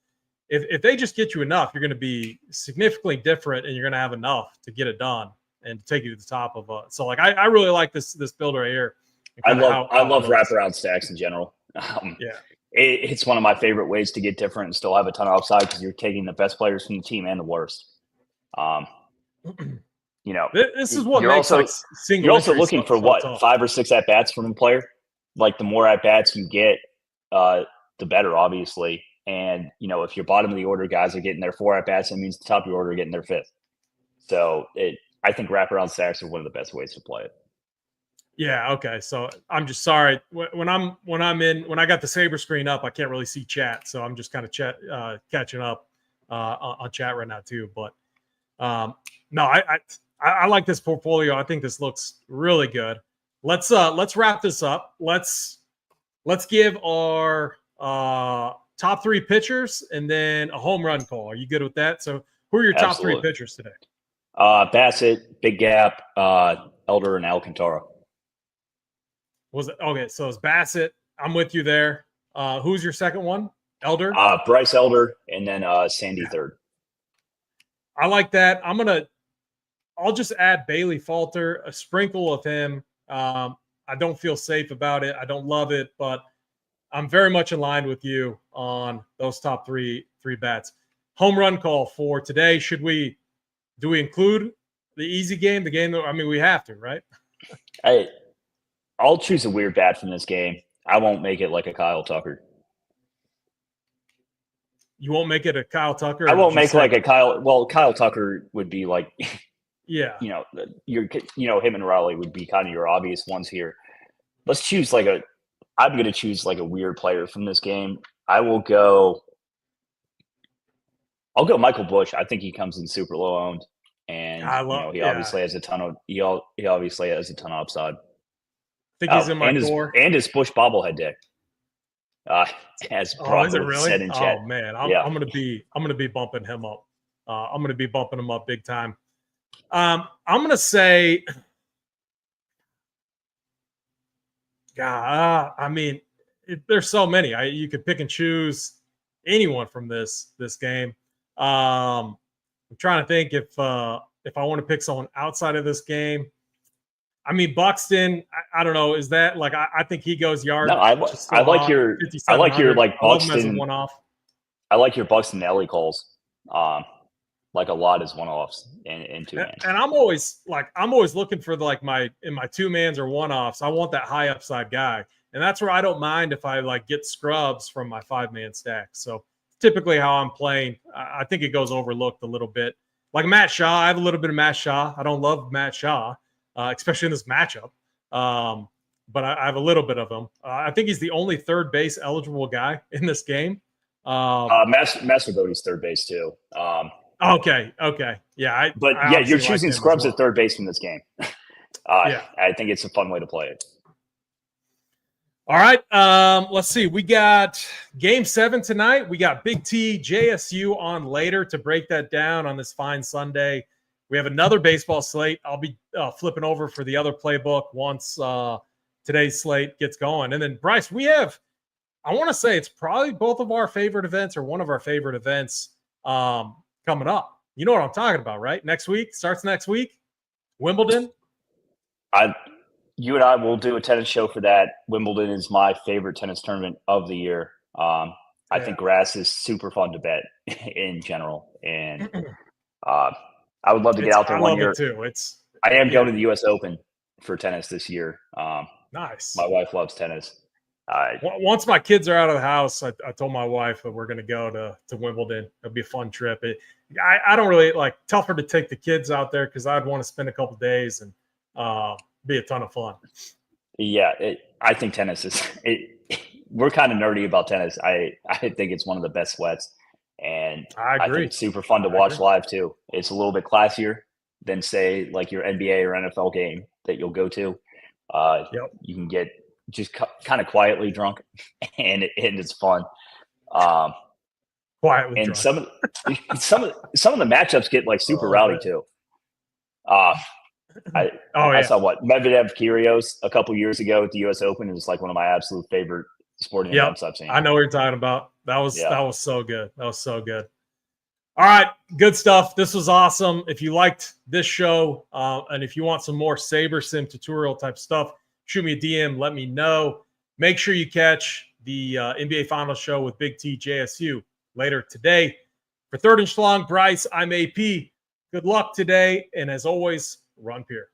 Speaker 1: If they just get you enough, you're going to be significantly different, and you're going to have enough to get it done and to take you to the top of a. So I really like this build right here.
Speaker 2: I love wraparound stacks in general.
Speaker 1: Yeah.
Speaker 2: It's one of my favorite ways to get different and still have a ton of upside because you're taking the best players from the team and the worst.
Speaker 1: This is what
Speaker 2: you're
Speaker 1: makes single.
Speaker 2: You're also looking for what 5 or 6 at bats from a player. The more at bats you get, the better, obviously. And if your bottom of the order guys are getting their 4 at bats, that means the top of your order are getting their 5th. So I think wraparound stacks are one of the best ways to play it.
Speaker 1: Yeah. Okay. So I'm just sorry when I got the Saber screen up, I can't really see chat. So I'm just kind of catching up on chat right now too. But no, I like this portfolio. I think this looks really good. Let's wrap this up. Let's give our top 3 pitchers and then a home run call. Are you good with that? So who are your top 3 pitchers today?
Speaker 2: Bassett, Big Gap, Elder, and Alcantara.
Speaker 1: Was it okay? So it's Bassett. I'm with you there. Who's your second one? Elder?
Speaker 2: Bryce Elder, and then Sandy third.
Speaker 1: I like that. I'll just add Bailey Falter, a sprinkle of him. I don't feel safe about it. I don't love it, but I'm very much in line with you on those top three bats. Home run call for today. Do we include the easy game? The game that, we have to, right?
Speaker 2: I'll choose a weird bat from this game. I won't make it like a Kyle Tucker.
Speaker 1: You won't make it a Kyle Tucker?
Speaker 2: I won't make like a Kyle. Well, Kyle Tucker would be like,
Speaker 1: yeah,
Speaker 2: him and Raleigh would be kind of your obvious ones here. Let's choose I'm going to choose a weird player from this game. I'll go Michael Busch. I think he comes in super low owned, and he obviously has a ton of upside.
Speaker 1: I think he's in my core.
Speaker 2: And his Busch bobblehead deck. As
Speaker 1: is it really?
Speaker 2: Said in chat.
Speaker 1: Oh man, I'm gonna be bumping him up. I'm gonna be bumping him up big time. I'm gonna say, God, there's so many. You could pick and choose anyone from this game. I'm trying to think if I want to pick someone outside of this game. Buxton, I don't know. Is that I think he goes yard.
Speaker 2: No, I like your Buxton
Speaker 1: one-off.
Speaker 2: I like your Buxton Ellie calls. A lot as one-offs and two-mans.
Speaker 1: And I'm always looking for my two-mans or one-offs. I want that high upside guy. And that's where I don't mind if I get scrubs from my 5-man stack. So typically how I'm playing, I think it goes overlooked a little bit. Like Matt Shaw, I have a little bit of Matt Shaw. I don't love Matt Shaw. Especially in this matchup. But I have a little bit of him. I think he's the only third base eligible guy in this game.
Speaker 2: Master Bodie's third base too.
Speaker 1: Okay. Yeah.
Speaker 2: You're choosing scrubs at third base from this game. I think it's a fun way to play it.
Speaker 1: All right. Let's see. We got game 7 tonight. We got Big T, JSU on later to break that down on this fine Sunday. We have another baseball slate. I'll be flipping over for the other playbook once today's slate gets going. And then, Bryce, we have, I want to say it's probably both of our favorite events or one of our favorite events coming up. You know what I'm talking about, right? Next week, starts next week, Wimbledon.
Speaker 2: You and I will do a tennis show for that. Wimbledon is my favorite tennis tournament of the year. I think grass is super fun to bet in general. And I would love to get out there one year.
Speaker 1: Too.
Speaker 2: I am going to the U.S. Open for tennis this year.
Speaker 1: Nice.
Speaker 2: My wife loves tennis.
Speaker 1: Once my kids are out of the house, I told my wife that we're going to go to Wimbledon. It'll be a fun trip. I don't really tougher to take the kids out there because I'd want to spend a couple days and be a ton of fun.
Speaker 2: Yeah, I think tennis is. We're kind of nerdy about tennis. I think it's one of the best sweats, and
Speaker 1: I agree.
Speaker 2: I think it's super fun to watch live too. It's a little bit classier than say like your NBA or NFL game that you'll go to. You can get just kind of quietly drunk, and it's fun.
Speaker 1: Quietly
Speaker 2: and
Speaker 1: drunk.
Speaker 2: some of the matchups get like super rowdy too. I saw Medvedev Kyrgios a couple years ago at the U.S. Open. It was like one of my absolute favorite sporting events I've seen.
Speaker 1: I know what you're talking about. That was so good. That was so good. All right, good stuff. This was awesome. If you liked this show and if you want some more Saber Sim tutorial type stuff, shoot me a DM. Let me know. Make sure you catch the NBA Finals show with Big T JSU later today. For Third and Schlong, Bryce, I'm AP. Good luck today, and as always, run pure.